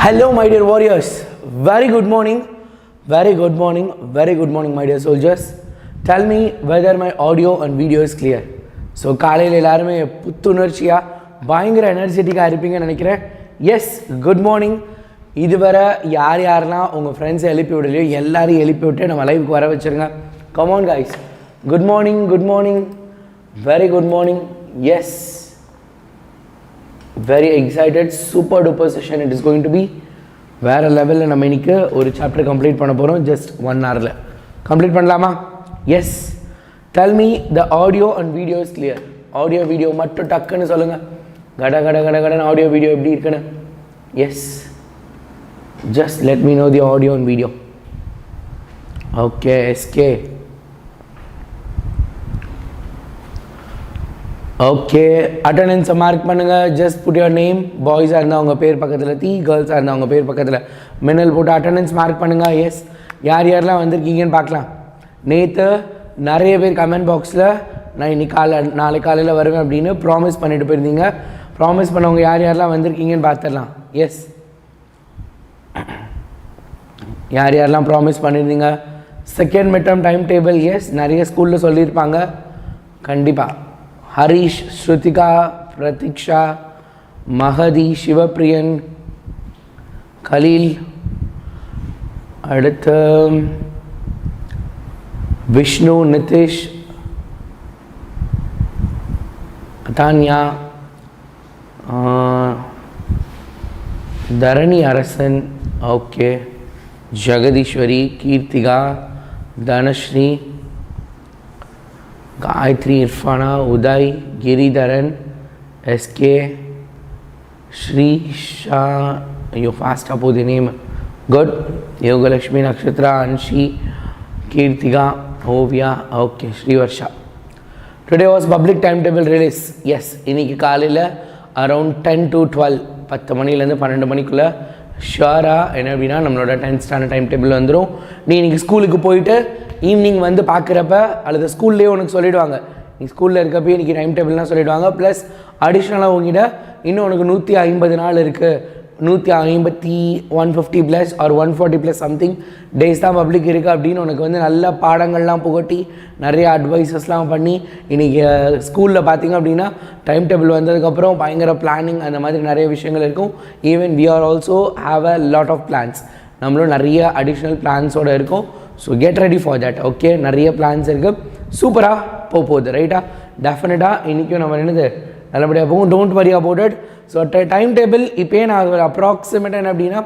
Hello my dear warriors, very good morning, very good morning, very good morning my dear soldiers. Tell me whether my audio and video is clear. So காலையில் எல்லாருமே புத்துணர்ச்சியாக பயங்கர எனர்ஜெட்டிக்காக இருப்பீங்கன்னு நினைக்கிறேன். Yes good morning. இதுவரை யார் யாரெல்லாம் உங்கள் ஃப்ரெண்ட்ஸை எழுப்பி விடலையோ எல்லாரையும் எழுப்பி விட்டு நம்ம லைவுக்கு வர வச்சுருங்க. Come on guys, good morning, good morning, very good morning. Yes, very excited, super duper session it is going to be. வேறு லெவலில் நம்ம இன்றைக்கி ஒரு சாப்டர் கம்ப்ளீட் பண்ண போகிறோம். ஜஸ்ட் 1 hourல கம்ப்ளீட் பண்ணலாமா? Yes. Tell me the audio and video is clear. Audio video மட்டும் டக்குன்னு சொல்லுங்கள். கட கட கட கடன் ஆடியோ வீடியோ எப்படி இருக்குன்னு. Yes, just let me know the audio and video. Okay SK. Okay, அட்டண்டன்ஸை மார்க் பண்ணுங்கள். Just put your name. பாய்ஸாக இருந்தால் அவங்க பேர் பக்கத்தில் தி, கேர்ள்ஸாக இருந்தால் அவங்க பேர் பக்கத்தில் மின்னல் போட்டு அட்டண்டன்ஸ் மார்க் பண்ணுங்கள். எஸ், யார் யாரெல்லாம் வந்திருக்கீங்கன்னு பார்க்கலாம். நேற்று நிறைய பேர் கமெண்ட் பாக்ஸில் நான் இன்னைக்கு நாளைக்கு காலையில் வருவேன் அப்படின்னு ப்ராமிஸ் பண்ணிட்டு போயிருந்தீங்க. ப்ராமிஸ் பண்ணவங்க யார் யாரெல்லாம் வந்திருக்கீங்கன்னு பார்த்துடலாம். எஸ், யார் யாரெல்லாம் ப்ராமிஸ் பண்ணியிருந்தீங்க. Second mid term time table. Yes, நிறைய ஸ்கூலில் சொல்லியிருப்பாங்க. கண்டிப்பாக ஹரிஷ், ஸ்ருதிகா, பிரதீக்ஷா, மகதி, சிவப்பிரியன், கலீல், அடுத்து விஷ்ணு, நிதிஷ், தான்யா, தரணி அரசன், ஓகே, ஜெகதீஸ்வரி, கீர்த்திகா, தனஸ்ரீ, காயத்ரி, இர்ஃபானா, உதய், கிரிதரன், எஸ்கே, ஸ்ரீஷா. ஐயோ ஃபாஸ்ட்டாக போகுது name. Good. Yogalakshmi, Nakshatra, Anshi, Keerthika, Oviya, okay, Srivarsha. Today was public time table release. Yes, இன்றைக்கி காலையில் அரவுண்ட் 10 to 12, 10 மணிலேருந்து 12 மணிக்குள்ளே ஷுவராக என்ன அப்படின்னா நம்மளோட 10th ஸ்டாண்டர்ட் டைம் டேபிள் வந்துடும். நீ இன்றைக்கி ஸ்கூலுக்கு போயிட்டு ஈவினிங் வந்து பார்க்குறப்ப அல்லது ஸ்கூல்லேயே உனக்கு சொல்லிவிடுவாங்க. நீ ஸ்கூலில் இருக்கப்போ இன்றைக்கி டைம் டேபிள்லாம் சொல்லிவிடுவாங்க. ப்ளஸ் அடிஷ்னலாக உங்ககிட்ட இன்னும் உனக்கு 150 நாள் இருக்குது. 150 plus or 140 plus something days தான் பப்ளிக் இருக்குது அப்படின்னு உனக்கு வந்து நல்ல பாடங்கள்லாம் புகட்டி நிறைய அட்வைசஸ்லாம் பண்ணி இன்றைக்கி ஸ்கூலில் பார்த்திங்க அப்படின்னா டைம் டேபிள் வந்ததுக்கப்புறம் பயங்கர பிளானிங் அந்த மாதிரி நிறைய விஷயங்கள் இருக்கும். Even we are also have a lot of plans. நம்மளும் நிறைய அடிஷ்னல் பிளான்ஸோடு இருக்கும். So get ready for that. Okay, நிறைய பிளான்ஸ் இருக்குது. சூப்பராக போகுது. ரைட்டா? டெஃபினட்டாக இன்றைக்கும் நம்ம என்னது நல்லபடியாக போகும். Don't worry about it. So time table இப்போயே நான் ஒரு அப்ராக்சிமேட்டாக என்ன அப்படின்னா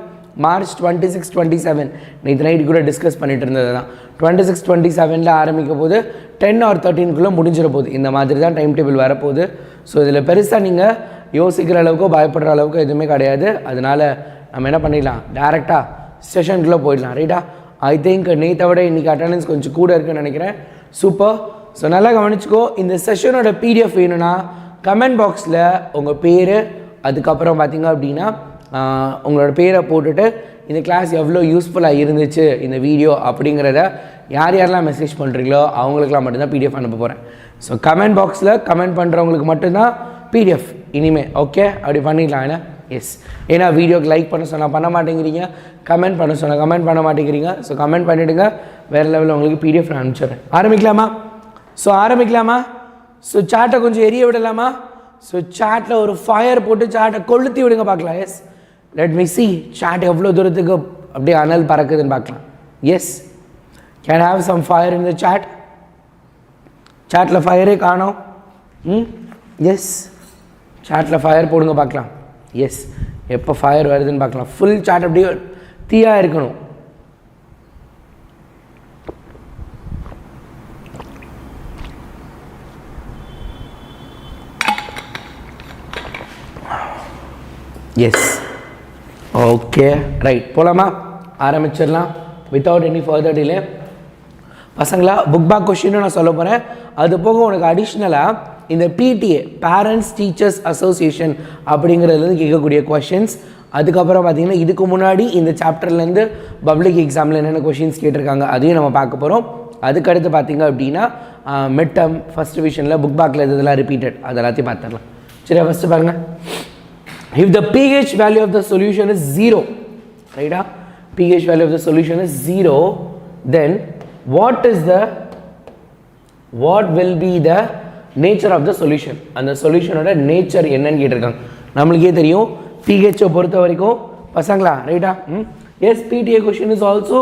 March 26, 27 நேற்று நைட்டு கூட டிஸ்கஸ் பண்ணிட்டு இருந்தது தான். 26, 27 ஆரம்பிக்க போது 10 or 13 முடிஞ்சிட போகுது. இந்த மாதிரி தான் டைம் டேபிள் வரப்போகுது. ஸோ இதில் பெருசாக நீங்கள் யோசிக்கிற அளவுக்கோ பயப்படுற அளவுக்கு எதுவுமே கிடையாது. அதனால் நம்ம என்ன பண்ணிடலாம், டேரெக்டாக செஷனுக்குள்ளே போயிடலாம். ரைட்டா? ஐ திங்க் நேற்றை விட இன்றைக்கி அட்டண்டன்ஸ் கொஞ்சம் கூட இருக்குன்னு நினைக்கிறேன். சூப்பர். ஸோ நல்லா கவனிச்சிக்கோ. இந்த செஷனோட பிடிஎஃப் வேணும்னா கமெண்ட் பாக்ஸில் உங்கள் பேர், அதுக்கப்புறம் பார்த்திங்க அப்படின்னா உங்களோட பேரை போட்டுட்டு இந்த கிளாஸ் எவ்வளோ யூஸ்ஃபுல்லாக இருந்துச்சு இந்த வீடியோ அப்படிங்கிறத யார் யாரெல்லாம் மெசேஜ் பண்ணுறீங்களோ அவங்களுக்குலாம் மட்டும்தான் பிடிஎஃப் அனுப்ப போகிறேன். ஸோ கமெண்ட் பாக்ஸில் கமெண்ட் பண்ணுறவங்களுக்கு மட்டும்தான் பிடிஎஃப் இனிமேல். ஓகே, அப்படி பண்ணிடலாம். என்ன? எஸ், ஏன்னா வீடியோக்கு லைக் பண்ண சொன்னால் பண்ண மாட்டேங்கிறீங்க, கமெண்ட் பண்ண சொன்னால் கமெண்ட் பண்ண மாட்டேங்கிறீங்க. ஸோ கமெண்ட் பண்ணிவிடுங்க. வேறு லெவலில் உங்களுக்கு பிடிஎஃப் நான் அனுப்பிச்சிடுறேன். ஆரம்பிக்கலாமா? ஆரம்பிக்கலாமா? ஸோ சாட்டை கொஞ்சம் எரிய விடலாமா? ஸோ சாட்டில் ஒரு ஃபயர் போட்டு சாட்டை கொளுத்தி விடுங்க பார்க்கலாம். Yes, let me see chat எவ்வளோ தூரத்துக்கு அப்படியே அனல் பறக்குதுன்னு பார்க்கலாம். Yes, can have some fire in the chat. சாட்டில் ஃபயரே காணோம். எஸ், சாட்டில் ஃபயர் போடுங்க பார்க்கலாம். எஸ், எப்போ ஃபயர் வருதுன்னு பார்க்கலாம். ஃபுல் சாட் அப்படியே தீயாக இருக்கணும். Yes, okay, right. போகலாமா? ஆரம்பிச்சிடலாம் வித்தவுட் எனி ஃபர்தர் டிலே. பசங்களா, புக் பேக் கொஷின்னு நான் சொல்ல போகிறேன். அது போக உனக்கு அடிஷ்னலாக இந்த பிடிஏ, பேரண்ட்ஸ் டீச்சர்ஸ் அசோசியேஷன் அப்படிங்கிறதுலேருந்து கேட்கக்கூடிய கொஷின்ஸ். அதுக்கப்புறம் பார்த்திங்கன்னா இதுக்கு முன்னாடி இந்த சாப்டர்லேருந்து பப்ளிக் எக்ஸாமில் என்னென்ன கொஷின்ஸ் கேட்டிருக்காங்க அதையும் நம்ம பார்க்க போகிறோம். அதுக்கடுத்து பார்த்திங்க அப்படின்னா மிட் டர்ம் ஃபஸ்ட் டிவிஷனில் புக் பேக்கில் இதெல்லாம் ரிப்பீட்டட் அது எல்லாத்தையும் பார்த்துடலாம். சரியா? ஃபஸ்ட்டு பாருங்கள். If the pH value of the solution is 0, ரைட்டா? pH value of the solution is 0, then what will be the nature of the solution? அந்த சொல்யூஷனோட நேச்சர் என்னன்னு கேட்டிருக்காங்க. நம்மளுக்கே தெரியும் pH பொறுத்த வரைக்கும் பசங்களா, ரைட்டா? Yes, PTA question is also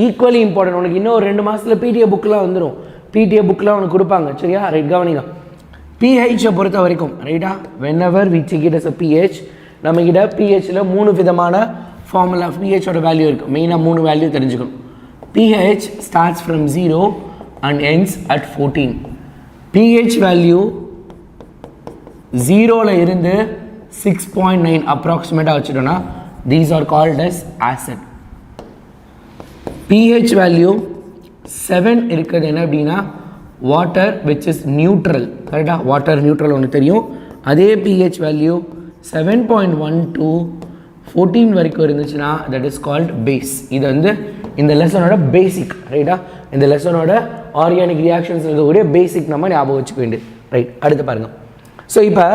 equally important. உனக்கு இன்னும் ஒரு 2 மாதத்தில் PTA புக்கெலாம் வந்துடும். PTA புக்கெலாம் உனக்கு கொடுப்பாங்க, சரியா? ரைட், கவனிங்க. pH பொறுத்த வரைக்கும், ரைட்டா, whenever we check it as a pH, நம்மகிட்ட pHல 3 விதமான ஃபார்முலா pH ஓட வேல்யூ இருக்குது. மெயினாக 3 வேல்யூ தெரிஞ்சுக்கணும். pH starts from 0 and ends at 14. pH value 0ல இருந்து 6.9 அப்ராக்சிமேட்டாக வச்சுட்டோன்னா these are called as acid. pH value 7 இருக்கிறது என்ன அப்படின்னா water which is neutral, கரெக்டாக? வாட்டர் நியூட்ரல் ஒன்று தெரியும். அதே pH வேல்யூ 7.1 to 14 வரைக்கும் இருந்துச்சுன்னா தட் இஸ் கால்ட் பேஸ். இது வந்து இந்த லெசனோட பேசிக், ரைட்டா? இந்த லெசனோட ஆர்கானிக் ரியாக்ஷன்ஸ் இருக்கக்கூடிய பேசிக் நம்ம ஞாபகம் வச்சுக்க வேண்டியது, ரைட்? அடுத்து பாருங்க. ஸோ இப்போ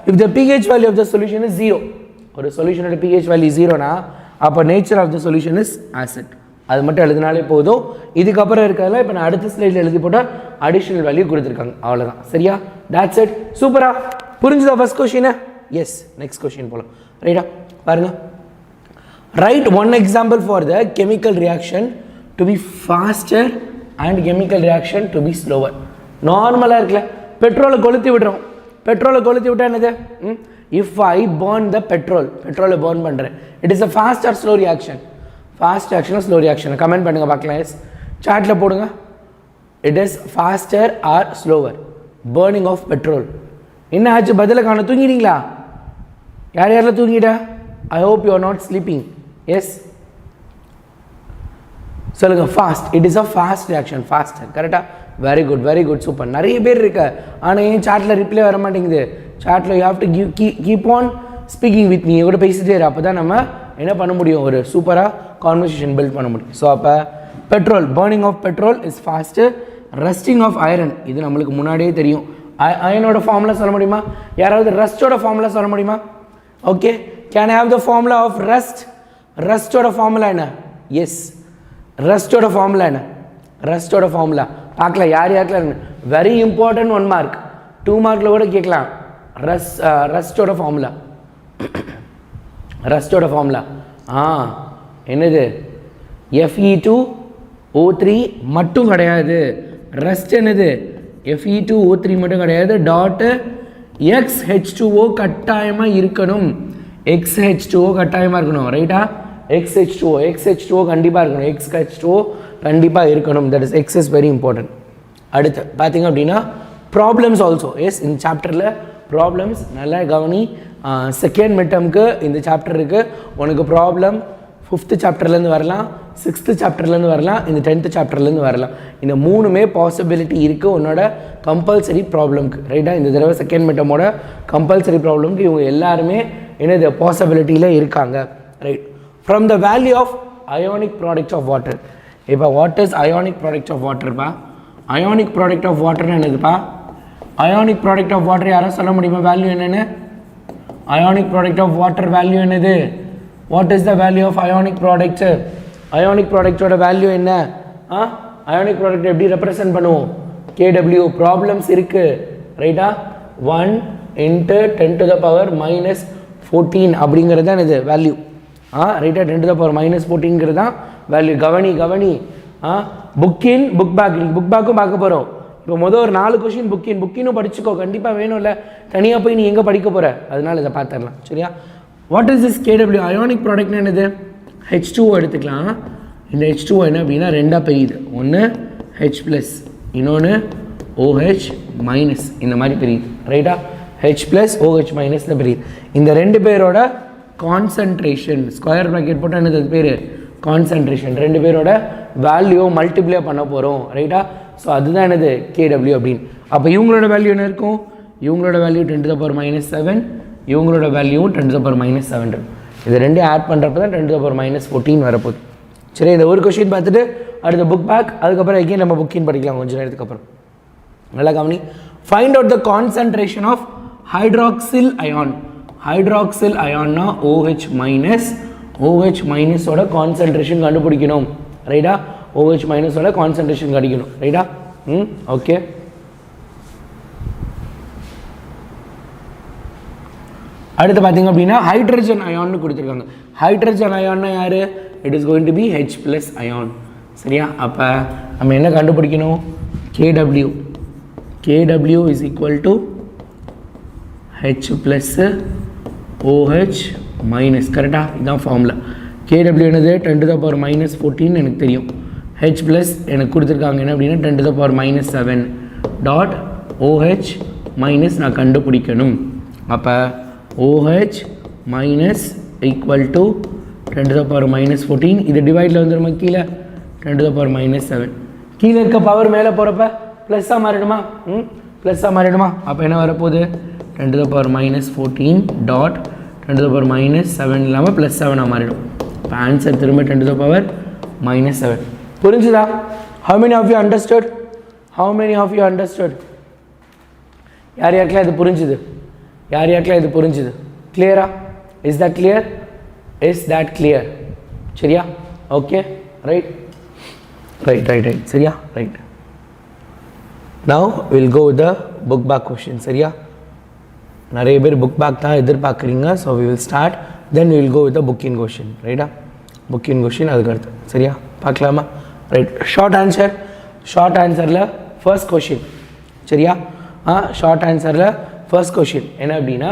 if the pH value of the solution is 0, ஒரு சொல்யூஷனோட pH வேல்யூ 0னா அப்போ nature of the solution is acid. அது மட்டும் எழுதினாலே போதும். இதுக்கப்புறம் இருக்கிறதுல இப்போ நான் அடுத்த ஸ்லைடில் எழுதி போட்டால் அடிஷ்னல் வேல்யூ கொடுத்துருக்காங்க, அவ்வளோதான், சரியா? That's it. சூப்பரா புரிஞ்சுதா first question? Yes, next question போகலாம், ரைட்டா? பாருங்க. Right one example for the chemical reaction to be faster and chemical reaction to be slower. நார்மலாக இருக்குல்ல, பெட்ரோலை கொளுத்தி விடுறோம். பெட்ரோலை கொளுத்தி விட்டால் என்னது? இஃப் ஐ பர்ன் த பெட்ரோலை பர்ன் பண்ணுறேன், it is a fast or slow reaction? Fast ரியாக்ஷனா ஸ்லோ ரியாக்ஷன்? கமெண்ட் பண்ணுங்கள் பார்க்கலாம். எஸ், சாட்டில் போடுங்க. It is faster or slower burning of petrol. என்ன ஆச்சு? பதில காண. தூங்கிட்டீங்களா? யார் யாரெல்லாம் தூங்கிட்டா? I hope you are not sleeping. Yes, சொல்லுங்க. Fast, it is a fast reaction, faster, கரெக்டாக? Very good, very good, super. நிறைய பேர் இருக்கு, ஆனால் ஏன் சாட்டில் ரிப்ளை வர மாட்டேங்குது? சாட்டில் you have to keep on speaking with me. கூட பேசிட்டே இரு, அப்போ தான் நம்ம என்ன பண்ண முடியும்? ஒரு சூப்பராக கான்வர்சேஷன் பில்ட் பண்ண முடியும். ஸோ அப்போ petrol, burning of petrol is fast. Rusting of iron, இது நம்மளுக்கு முன்னாடியே தெரியும். அயனோட ஃபார்முலா சொல்ல முடியுமா? யாராவது ரஸ்டோட ஃபார்முலா சொல்ல முடியுமா? Okay, can I have the formula of rust? ரஸ்டோட ஃபார்முலா என்ன? எஸ், ரஸ்டோட ஃபார்முலா என்ன? ரஸ்டோட ஃபார்முலா பார்க்கலாம். யார் யாருக்கலாம்? வெரி இம்பார்ட்டன்ட் 1 மார்க், 2 மார்க்கில் கூட கேட்கலாம். ரஸ்டோட ஃபார்முலா, ரஸ்டோட ஃபார்முலா என்னது? Fe2O3 மட்டும் கிடையாது. ரஸ்ட் என்னது? Fe2O3 மட்டும் கிடையாது. டாட்டு XH2O கட்டாயமாக இருக்கணும். XH2O கட்டாயமாக இருக்கணும், ரைட்டா? XH2O கண்டிப்பாக இருக்கணும். XH2O கண்டிப்பாக இருக்கணும். That is X is very important. அடுத்து பார்த்தீங்க அப்படின்னா ப்ராப்ளம்ஸ் ஆல்சோ. எஸ், இந்த சாப்டரில் ப்ராப்ளம்ஸ் நல்லா கவனி. செகண்ட் மிட்டம்க்கு இந்த சாப்டர் இருக்குது. உனக்கு ப்ராப்ளம் 5th சாப்டர்லேருந்து வரலாம், 6th சாப்டர்லேருந்து வரலாம், இந்த 10th சாப்டர்லேருந்து வரலாம். இந்த 3மே பாசிபிலிட்டி இருக்குது உன்னோட கம்பல்சரி ப்ராப்ளம்க்கு, ரைட்டா? இந்த தடவை செகண்ட் மிட்டமோட கம்பல்சரி ப்ராப்ளம்க்கு இவங்க எல்லாருமே என்னது பாசிபிலிட்டியில் இருக்காங்க, right? From the value of ionic product of water. இப்போ what is ionic product of வாட்டர்ப்பா? அயோனிக் ப்ராடக்ட் ஆஃப் வாட்டர்னு என்னதுப்பா? அயோனிக் ப்ராடக்ட் ஆஃப் வாட்டர் யாரும் சொல்ல முடியுமா வேல்யூ என்னென்னு? Ionic product of water value என்னது? What is the value of ionic product? Ionic ப்ராடக்டோட வேல்யூ என்ன? அயோனிக் ப்ராடக்ட் எப்படி ரெப்ரசன்ட் பண்ணுவோம்? KW. ப்ராப்ளம்ஸ் இருக்குது, ரைட்டா? 1 × 10⁻⁻14 அப்படிங்கிறது தான் இது வேல்யூ, ரைட்டா? 10⁻−14ங்கிறது தான் வேல்யூ. கவனி. புக் பேக், புக் பேக்கும் பார்க்க போகிறோம். இப்போ மொதல் ஒரு 4 கொஷின் புக்கினும் படிச்சுக்கோ, கண்டிப்பாக வேணும்ல. தனியாக போய் நீ எங்கே படிக்க போகிற? அதனால் இதை பார்த்துடலாம், சரியா? What is this KW? Ionic ப்ராடக்ட்னா என்னது? H2O எடுத்துக்கலாம். இந்த H2O என்ன அப்படின்னா 2ஆக பிரியுது. ஒன்று H+, இன்னொன்று OH-, இந்த மாதிரி பிரியுது, ரைட்டா? H+, OH- பிரியுது. இந்த 2 பேரோட கான்சன்ட்ரேஷன், ஸ்கொயர் ப்ராக்கெட் போட்டால் என்னது அது பேர்? கான்சன்ட்ரேஷன். 2 பேரோட வேல்யூ மல்டிப்ளை பண்ண போகிறோம், ரைட்டா? ஸோ அதுதான் என்னது? KW அப்படின்னு. அப்போ இவங்களோட வேல்யூ என்ன இருக்கும்? இவங்களோட வேல்யூ 10⁻⁻7, இவங்களோட வேல்யூ 10⁻⁻7. இது 2 ஆட் பண்ணுறப்ப தான் 10⁻⁻14 வரப்போகுது. சரி, இந்த ஒரு கொஷின் பார்த்துட்டு அடுத்த புக் பேக், அதுக்கப்புறம் எங்கேயும் நம்ம புக்கின் படிக்கலாம் கொஞ்சம் நேரத்துக்கு அப்புறம். நல்லா கவனி. Find out the concentration of hydroxyl ion. Hydroxyl அயான்னா OH-, OH மைனஸோட கான்சன்ட்ரேஷன் கண்டுபிடிக்கணும் ரைட்டா OH மைனஸோட கான்சன்ட்ரேஷன் கிடைக்கணும் ரைட்டா ஓகே அடுத்து பார்த்தீங்க அப்படின்னா ஹைட்ரஜன் அயான்னு கொடுத்துருக்காங்க ஹைட்ரஜன் அயான்னா யார் it is going to be H plus ion சரியா அப்போ நம்ம என்ன கண்டுபிடிக்கணும் KW is equal to H plus OH minus கரெக்டாக இதுதான் ஃபார்முலா KW என்னது 10⁻⁻14 எனக்கு தெரியும் H ப்ளஸ் எனக்கு கொடுத்துருக்காங்க என்ன அப்படின்னா 10⁻⁻7 டாட் OH மைனஸ் நான் கண்டுபிடிக்கணும் அப்போ OH மைனஸ் ஈக்குவல் டு 10⁻⁻14 இது டிவைடில் வந்துடுமா கீழே 10⁻⁻7 கீழே இருக்க பவர் மேலே போகிறப்ப ப்ளஸ்ஸாக மாறிடுமா ப்ளஸ்ஸாக மாறிடுமா அப்போ என்ன வரப்போகுது 10⁻⁻14 டாட் 10⁻⁻7 இல்லாமல் +7 மாறிடும் இப்போ ஆன்சர் திரும்ப 10⁻⁻7 புரிஞ்சுதா how many of you understood யார் யாருக்கெல்லாம் இது புரிஞ்சுது கிளியரா இஸ் that clear சரியா ஓகே ரைட் சரியா right now we'll go with the book back question சரியா நிறைய பேர் புக் பேக் தான் எதிர்பார்க்குறீங்க so we will start then we will go with the book in question ரைட்டா book in question அதுக்கு அடுத்து சரியா பார்க்கலாமா ரைட் ஷார்ட் ஆன்சரில் ஃபர்ஸ்ட் கொஷின் சரியா ஷார்ட் ஆன்சரில் ஃபர்ஸ்ட் கொஷின் என்ன அப்படின்னா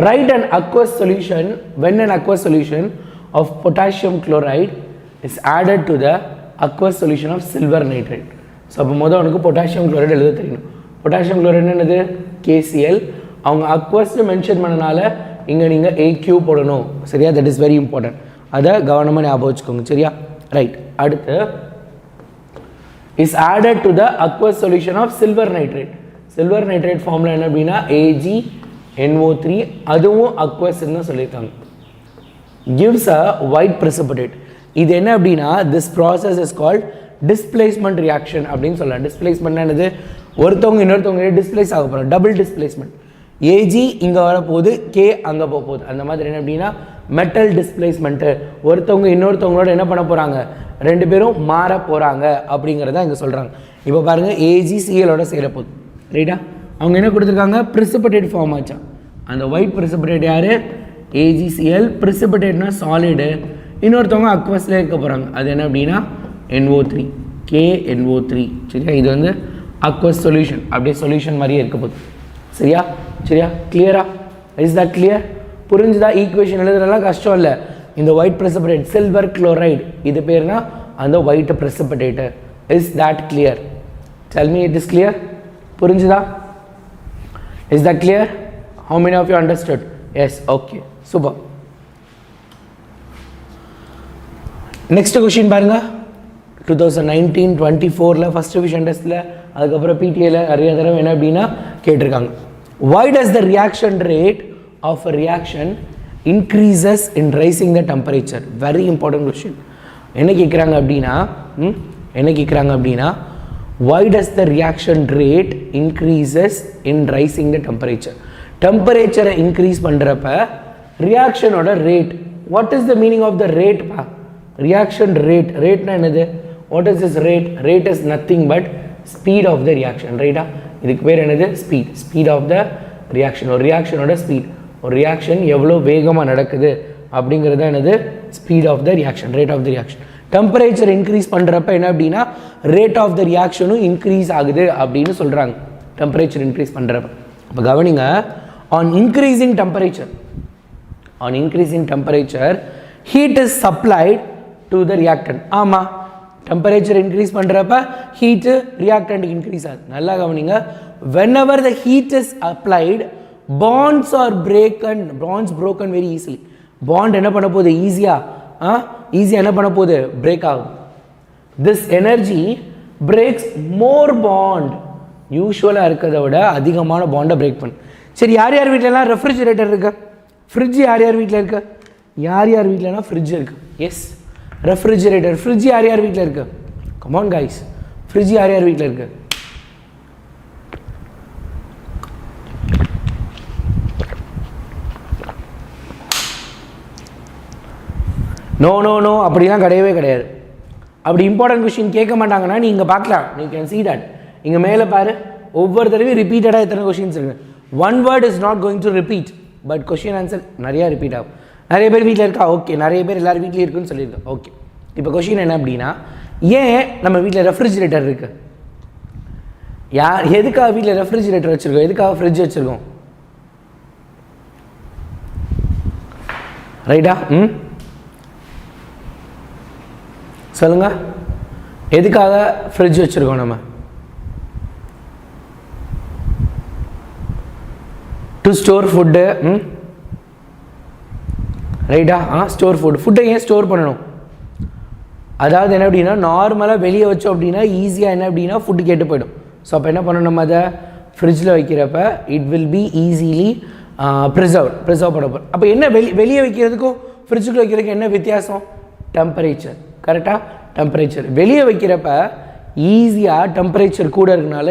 right and aqueous solution when an aqueous solution of potassium chloride is added to the aqueous solution of silver nitrate so அப்போ மொதல் உனக்கு பொட்டாசியம் குளோரைடு எழுத தெரியணும் பொட்டாசியம் குளோரைடு என்னது KCl அவங்க அக்வஸ்ன்னு மென்ஷன் பண்ணனால இங்கே நீங்கள் AQ போடணும் சரியா தட் இஸ் வெரி இம்பார்ட்டன்ட் அதை கவனமாக ஞாபகம் வச்சுக்கோங்க சரியா ரைட் அடுத்து is added to the aqueous solution of silver nitrate formula என்ன அப்படின்னா AgNO3 அதுவும் அக்வஸ்ன்னு தான் சொல்லியிருக்காங்க கிவ்ஸ் அ ஒயிட் precipitate இது என்ன அப்படின்னா this process is called displacement reaction அப்படின்னு சொல்லலாம் டிஸ்பிளேஸ்மெண்ட் என்னது ஒருத்தவங்க இன்னொருத்தவங்க டிஸ்பிளேஸ் ஆக போகிறாங்க டபுள் டிஸ்பிளேஸ்மெண்ட் Ag இங்கே வரப்போகுது K அங்கே போக போகுது அந்த மாதிரி என்ன அப்படின்னா மெட்டல் டிஸ்பிளேஸ்மெண்ட்டு ஒருத்தவங்க இன்னொருத்தவங்களோட என்ன பண்ண போகிறாங்க ரெண்டு பேரும் மாற போகிறாங்க அப்படிங்கிறத இங்கே சொல்கிறாங்க இப்போ பாருங்கள் AgClோட சேர போகுது ரைட்டா அவங்க என்ன கொடுத்துருக்காங்க precipitate ஃபார்ம் ஆச்சா அந்த ஒயிட் precipitate யார் AgCl precipitatனா சாலிடு இன்னொருத்தவங்க அக்வஸில் இருக்க போகிறாங்க அது என்ன அப்படின்னா NO3 KNO3 சரியா இது வந்து அக்வஸ் சொல்யூஷன் அப்படியே சொல்யூஷன் மாதிரியே இருக்க போகுது சரியா கிளியரா இஸ் தட் கிளியர் புரிஞ்சுதா ஈக்குவேஷன் எழுதுறதுலாம் கஷ்டம் இல்லை இந்த ஒயிட் precipitate சில்வர் குளோரைடு இது பேர்னா அந்த white precipitate is that clear tell me it is clear புரிஞ்சுதா is that clear how many of you understood yes okay super next question பாருங்க 2019-24 first division டெஸ்ட்டில் அதுக்கப்புறம் PTA நிறைய தடவை என்ன அப்படின்னா கேட்டிருக்காங்க why does the reaction rate of a reaction increases in raising the temperature very important question என்ன கேட்குறாங்க அப்படின்னா why does the reaction rate increases in raising the temperature increase பண்ணுறப்ப ரியாக்ஷனோட rate what is the meaning of the rate reaction rateனா என்னது what is this rate is nothing but speed of the reaction ரைட்டா இதுக்கு பேர் என்னது speed of the reaction ஒரு ரியாக்ஷனோட speed ஒரு ரியாக்ஷன் எவ்வளோ வேகமாக நடக்குது அப்படிங்கிறது என்னது speed of the reaction rate of the reaction temperature increase பண்ணுறப்ப என்ன அப்படின்னா ரேட் ஆஃப் த ரியாக்ஷனும் இன்க்ரீஸ் ஆகுது அப்படின்னு சொல்கிறாங்க டெம்பரேச்சர் இன்க்ரீஸ் பண்ணுறப்ப இப்போ கவனிங்க on increasing temperature heat is supplied to the reactant ஆமாம் டெம்பரேச்சர் இன்க்ரீஸ் பண்ணுறப்ப ஹீட்டு ரியாக்டன்ட் இன்க்ரீஸ் ஆகுது நல்லா கவனிங்க whenever the heat is applied bonds are broken very easily bond என்ன பண்ண போகுது ஈஸியாக என்ன பண்ண போகுது பிரேக் ஆகும் this energy breaks more bond யூஸ்வலாக இருக்கிறத விட அதிகமான பாண்டை பிரேக் பண்ணு சரி யார் வீட்டிலலாம் ரெஃப்ரிஜிரேட்டர் இருக்கு ஃப்ரிட்ஜ் யார் வீட்டில் இருக்கு யார் வீட்டிலனா ஃப்ரிட்ஜ் இருக்கு எஸ் ரெஃப்ரிஜிரேட்டர் ஃப்ரிட்ஜ் யார் வீட்டில் இருக்கு கமான் கைஸ் ஃப்ரிட்ஜ் யார் வீட்டில் இருக்கு நோ நோ நோ அப்படிலாம் கிடையவே கிடையாது. அப்படி இம்பார்ட்டன்ட் கொஷின் கேட்க மாட்டாங்கன்னா நீங்கள் பார்க்கலாம், நீ கேன் see that. இங்கே மேலே பாரு, ஒவ்வொரு தடவையும் ரிப்பீட்டடாக எத்தனை கொஷின்ஸ் இருக்குது. One word is not going to repeat, but question answer நிறையா ரிப்பீட் ஆகும். நிறைய பேர் வீட்டில் இருக்கா, ஓகே. நிறைய பேர் எல்லாரும் வீட்லேயும் இருக்குன்னு சொல்லியிருக்கேன், ஓகே. இப்போ கொஷின் என்ன அப்படின்னா, ஏன் நம்ம வீட்டில் ரெஃப்ரிஜிரேட்டர் இருக்குது? எதுக்காக வீட்டில் ரெஃப்ரிஜிரேட்டர் வச்சுருக்கோம், எதுக்காக ஃப்ரிட்ஜ் வச்சுருக்கோம்? ரைட்டா? சொல்லுங்கள், எதுக்காக ஃப்ரிட்ஜ் வச்சுருக்கோம் நம்ம? To store food. ரைட்டா? ஸ்டோர் ஃபுட்டை ஏன் ஸ்டோர் பண்ணணும்? அதாவது என்ன அப்படின்னா, நார்மலாக வெளியே வச்சோம் அப்படின்னா ஈஸியாக என்ன அப்படின்னா ஃபுட்டு கெட்டு போயிடும். ஸோ அப்போ என்ன பண்ணணும், நம்ம அதை ஃப்ரிட்ஜில் வைக்கிறப்ப it will be easily preserve பண்ணப்போ. அப்போ என்ன வெளியே வைக்கிறதுக்கும் ஃப்ரிட்ஜுக்குள்ள வைக்கிறதுக்கு என்ன வித்தியாசம்? டெம்பரேச்சர். கரெக்டாக? டெம்பரேச்சர். வெளியே வைக்கிறப்ப ஈஸியாக டெம்பரேச்சர் கூட இருக்கனால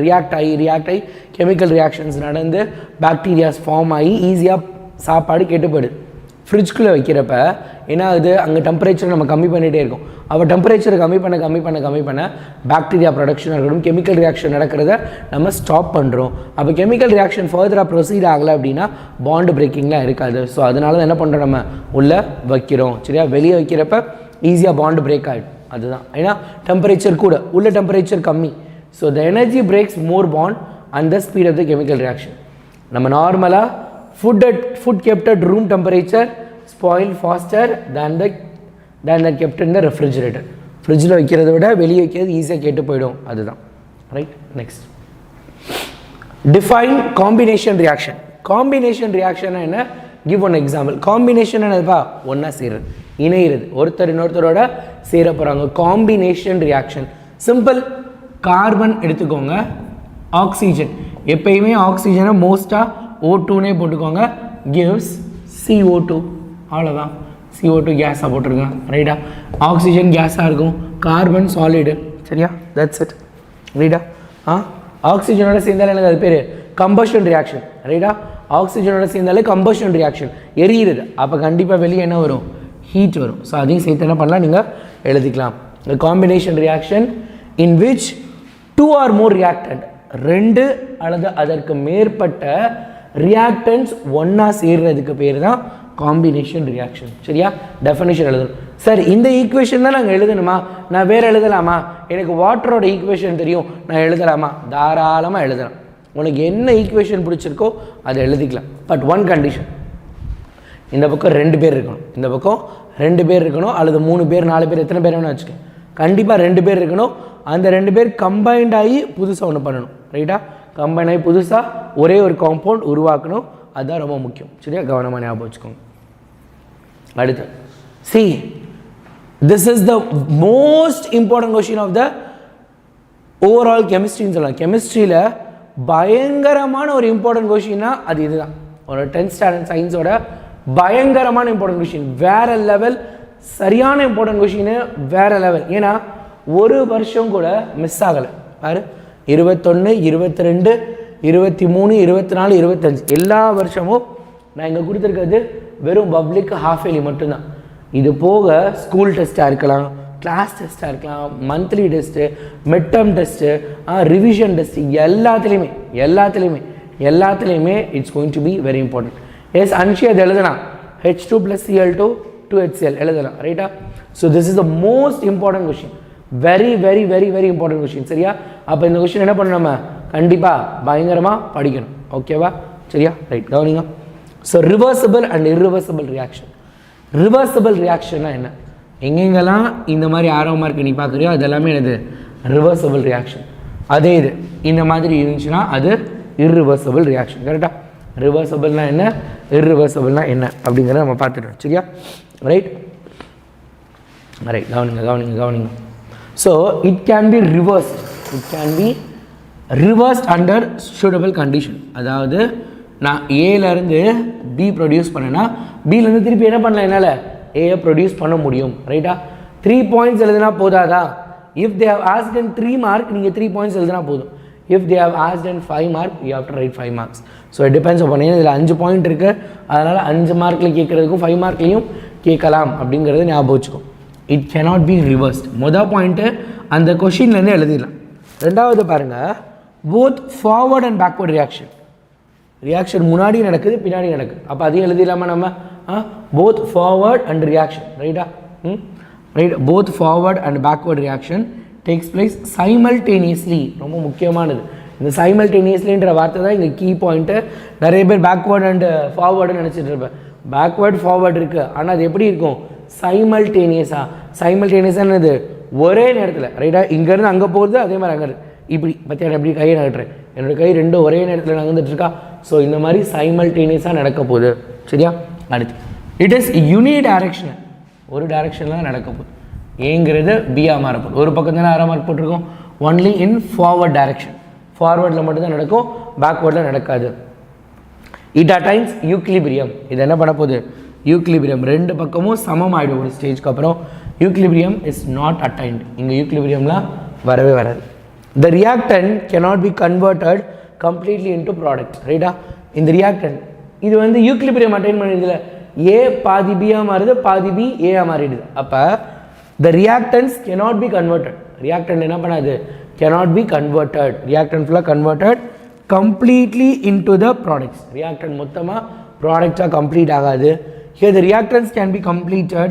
ரியாக்ட் ஆகி கெமிக்கல் ரியாக்ஷன்ஸ் நடந்து பாக்டீரியாஸ் ஃபார்ம் ஆகி ஈஸியாக சாப்பாடு கெட்டு போயிடுது. ஃப்ரிட்ஜ்குள்ளே வைக்கிறப்ப ஏன்னா அது அங்கே டெம்பரேச்சர் நம்ம கம்மி பண்ணிகிட்டே இருக்கும். அப்போ டெம்பரேச்சரை கம்மி பண்ண பாக்டீரியா ப்ரொடக்ஷன் இருக்கணும், கெமிக்கல் ரியாக்ஷன் நடக்கிறத நம்ம ஸ்டாப் பண்ணுறோம். அப்போ கெமிக்கல் ரியாக்ஷன் ஃபர்தராக ப்ரொசீட் ஆகலை அப்படின்னா பாண்டு பிரேக்கிங்லாம் இருக்காது. ஸோ அதனால தான் என்ன பண்ணுறோம், நம்ம உள்ளே வைக்கிறோம். சரியா? வெளியே வைக்கிறப்ப ஈஸியாக பாண்டு பிரேக் ஆகிடும். அதுதான், ஏன்னா டெம்பரேச்சர் கூட, உள்ள டெம்பரேச்சர் கம்மி. So the energy breaks more bond and the speed of the chemical reaction. நம்ம நார்மலாக food kept at room temperature spoil faster than that kept in the refrigerator. ஃப்ரிட்ஜில் வைக்கிறத விட வெளியே வைக்கிறது ஈஸியாக கெட்டு போயிடும். அதுதான். Right? Next, define combination reaction. Combination reaction என்ன? Give one example. காம்பினேஷன் என்னதுப்பா? ஒன்றா சேருது, இணையிறது, ஒருத்தர் இன்னொருத்தரோட சேர போகிறாங்க. Combination reaction simple. கார்பன் எடுத்துக்கோங்க, ஆக்சிஜன். எப்பயுமே ஆக்சிஜனை மோஸ்ட்டாக O2னே போட்டுக்கோங்க, கிவ்ஸ் CO2. அவ்வளோதான், CO2 கேஸாக போட்டிருக்கேன். ரைட்டா? ஆக்சிஜன் கேஸாக இருக்கும், கார்பன் சாலிடு. சரியா? That's it. ரைட்டா? ஆக்சிஜனோட சேர்ந்தாலே எனக்கு அது பேர் கம்பஷன் ரியாக்ஷன். ரைட்டா? ஆக்சிஜனோட சேர்ந்தாலே கம்பஷன் ரியாக்ஷன், எரியுறது. அப்போ கண்டிப்பாக வெளியே என்ன வரும்? ஹீட் வரும். ஸோ அதையும் சேர்த்து என்ன பண்ணலாம், நீங்கள் எழுதிக்கலாம். Combination reaction in which 2 or more reactant, 2 அல்லது அதற்கு மேற்பட்ட ரியாக்டன்ஸ் ஒன்றா சேர்றதுக்கு பேர் தான் காம்பினேஷன் ரியாக்ஷன். சரியா? டெஃபினேஷன் எழுதணும். சார் இந்த ஈக்குவேஷன் தான் நாங்கள் எழுதணுமா, நான் வேறு எழுதலாமா, எனக்கு வாட்டரோட ஈக்குவேஷன் தெரியும், நான் எழுதலாமா? தாராளமாக எழுதலாம். உனக்கு என்ன ஈக்குவேஷன் பிடிச்சிருக்கோ அதை எழுதிக்கலாம். பட் ஒன் கண்டிஷன், இந்த பக்கம் 2 பேர் இருக்கணும், இந்த பக்கம் 2 பேர் இருக்கணும், அல்லது 3 பேர் 4 பேர், எத்தனை பேர் வேணும் வச்சுக்கேன். கண்டிப்பாக 2 பேர் இருக்கணும். அந்த 2 பேர் கம்பைன்ட் ஆகி புதுசாக ஒன்று பண்ணணும். ரைட்டா? கம்பைன் ஆகி புதுசாக ஒரே ஒரு காம்பவுண்ட் உருவாக்கணும். அதுதான் ரொம்ப முக்கியம். சரியா? கவனமாக ஞாபகம் வச்சுக்கோங்க. அடுத்து see, this is the most important question of the overall கெமிஸ்ட்ரின்னு சொல்லலாம். கெமிஸ்ட்ரியில் பயங்கரமான ஒரு இம்பார்ட்டன்ட் கொஸ்டின்னா அது இதுதான். ஒரு 10th ஸ்டாண்டர்ட் சயின்ஸோட பயங்கரமான இம்பார்ட்டன்ட் கொஸ்டின், வேற லெவல். சரியான இம்பார்ட்டன்ட் கொஸ்டின், வேற லெவல். ஏன்னா ஒரு வருஷம் கூட மிஸ் ஆகலை. பாரு, 21, 22, 23, 24, 25 எல்லா வருஷமும் நான் இங்கே கொடுத்துருக்கிறது வெறும் பப்ளிக் ஹாஃப் இயர்லி மட்டும்தான். இது போக ஸ்கூல் டெஸ்ட்டாக இருக்கலாம், கிளாஸ் டெஸ்ட்டாக இருக்கலாம், monthly test, mid term test, revision test, எல்லாத்துலேயுமே it's going to be very important. Yes Anshi அது எழுதலாம், H2 + Cl2 2HCl எழுதலாம். ரைட்டா? So this is the most important question, very very very very important question. சரியா? அப்போ இந்த கொஷின் என்ன பண்ணணும், நம்ம கண்டிப்பாக பயங்கரமாக படிக்கணும். ஓகேவா? சரியா? ரைட், கவனிங்க. So reversible and irreversible reaction. Reversible ரியாக்ஷன்னா என்ன? எங்கெங்கெல்லாம் இந்த மாதிரி ஆர்வமாக இருக்குது நீ பார்க்குறியோ அது எல்லாமே என்னது? Reversible reaction. அதே இது இந்த மாதிரி இருந்துச்சுன்னா அது இர்ரிவர்சிபிள் ரியாக்ஷன். கரெக்டாக? ரிவர்சிபிள்னா என்ன, இர்ரிவர்சிபிள்னா என்ன அப்படிங்கிறத நம்ம பார்த்துட்டோம். சரியா? ரைட் ரைட், கவனிங்க. So it can be reversed under suitable condition. அதாவது நான் ஏலேருந்து பி ப்ரொடியூஸ் பண்ணேன்னா பிலேருந்து திருப்பி என்ன பண்ணலாம், என்னால் ஏயை ப்ரொடியூஸ் பண்ண முடியும். ரைட்டா? 3 points எழுதுனா போதாதா? If they have asked in 3 mark நீங்கள் 3 points எழுதுனா போதும். If they have asked in 5 mark you have to write 5 marks. So it depends upon. ஏன்னா இதில் 5 point இருக்குது, அதனால் 5 மார்க்கில் கேட்குறதுக்கும் 5 மார்க்லேயும் கேட்கலாம் அப்படிங்கிறது ஞாபகம் வச்சுக்கோ. It cannot be reversed. மொதல் பாயிண்ட்டு அந்த கொஷின்லேருந்து எழுதிடலாம். ரெண்டாவது பாருங்கள், both forward and backward reaction முன்னாடி நடக்குது பின்னாடி நடக்குது. அப்போ அதையும் எழுதிடலாமா நம்ம? போத் ஃபார்வர்ட் அண்ட் ரியாக்ஷன், ரைட்டா? Right. Both forward and backward reaction takes place simultaneously. ரொம்ப முக்கியமானது இந்த சைமல்டேனியஸ்லின்ற வார்த்தை தான் இங்கே கீ பாயிண்ட்டு. நிறைய பேர் பேக்வேர்ட் அண்ட் ஃபார்வர்டுன்னு நினச்சிட்டு இருப்பேன். பேக்வேர்ட் ஃபார்வர்ட் இருக்குது, ஆனால் அது எப்படி இருக்கும்? சைமல்டேனியஸானது ஒரே நேரத்தில், ரைட்டா? இங்கேருந்து அங்கே போகிறது, அதே மாதிரி அங்கே இப்படி பற்றியான எப்படி கையை நகட்டுறேன், என்னோடய கை ரெண்டும் ஒரே நேரத்தில் நகர்ந்துட்டுருக்கா. ஸோ இந்த மாதிரி சைமல்டேனியஸாக நடக்க போகுது, சரியா? அடுத்து இட் இஸ் யூனி டைரக்ஷன், ஒரு டைரக்ஷனில் தான் நடக்க போகுது. ஏங்கிறது பியாக மாறப்போகுது. ஒரு பக்கம் தானே ஆறாம் மார்க் போட்டிருக்கோம். ஒன்லி இன் ஃபார்வர்ட் டைரக்ஷன், ஃபார்வர்டில் மட்டும்தான் நடக்கும், பேக்வேர்டில் நடக்காது. It attains equilibrium. இது என்ன பண்ண போகுது? யூக்லிபிரியம். ரெண்டு பக்கமும் சமம் ஆகிடும் ஒரு ஸ்டேஜ்க்கு அப்புறம். Equilibrium is not attained. இங்கே யூக்லிபிரியம்லாம் வரவே வராது. த reactant cannot be converted completely into product, ரைட்டா? இந்த ரியாக்டன்ட் இது வந்து யூக்லிபிரியம் அட்டைன் பண்ணிடுதுல, ஏ பாதி பியாக மாறுது, பாதி பி ஏஆ மாறிடுது. அப்போ த reactance cannot be converted. Reactant என்ன பண்ணாது? cannot be converted. reactant ஃபுல்லாக converted completely into the products. reactant மொத்தமாக ப்ராடக்டாக கம்ப்ளீட் ஆகாது. here the reactants can be completed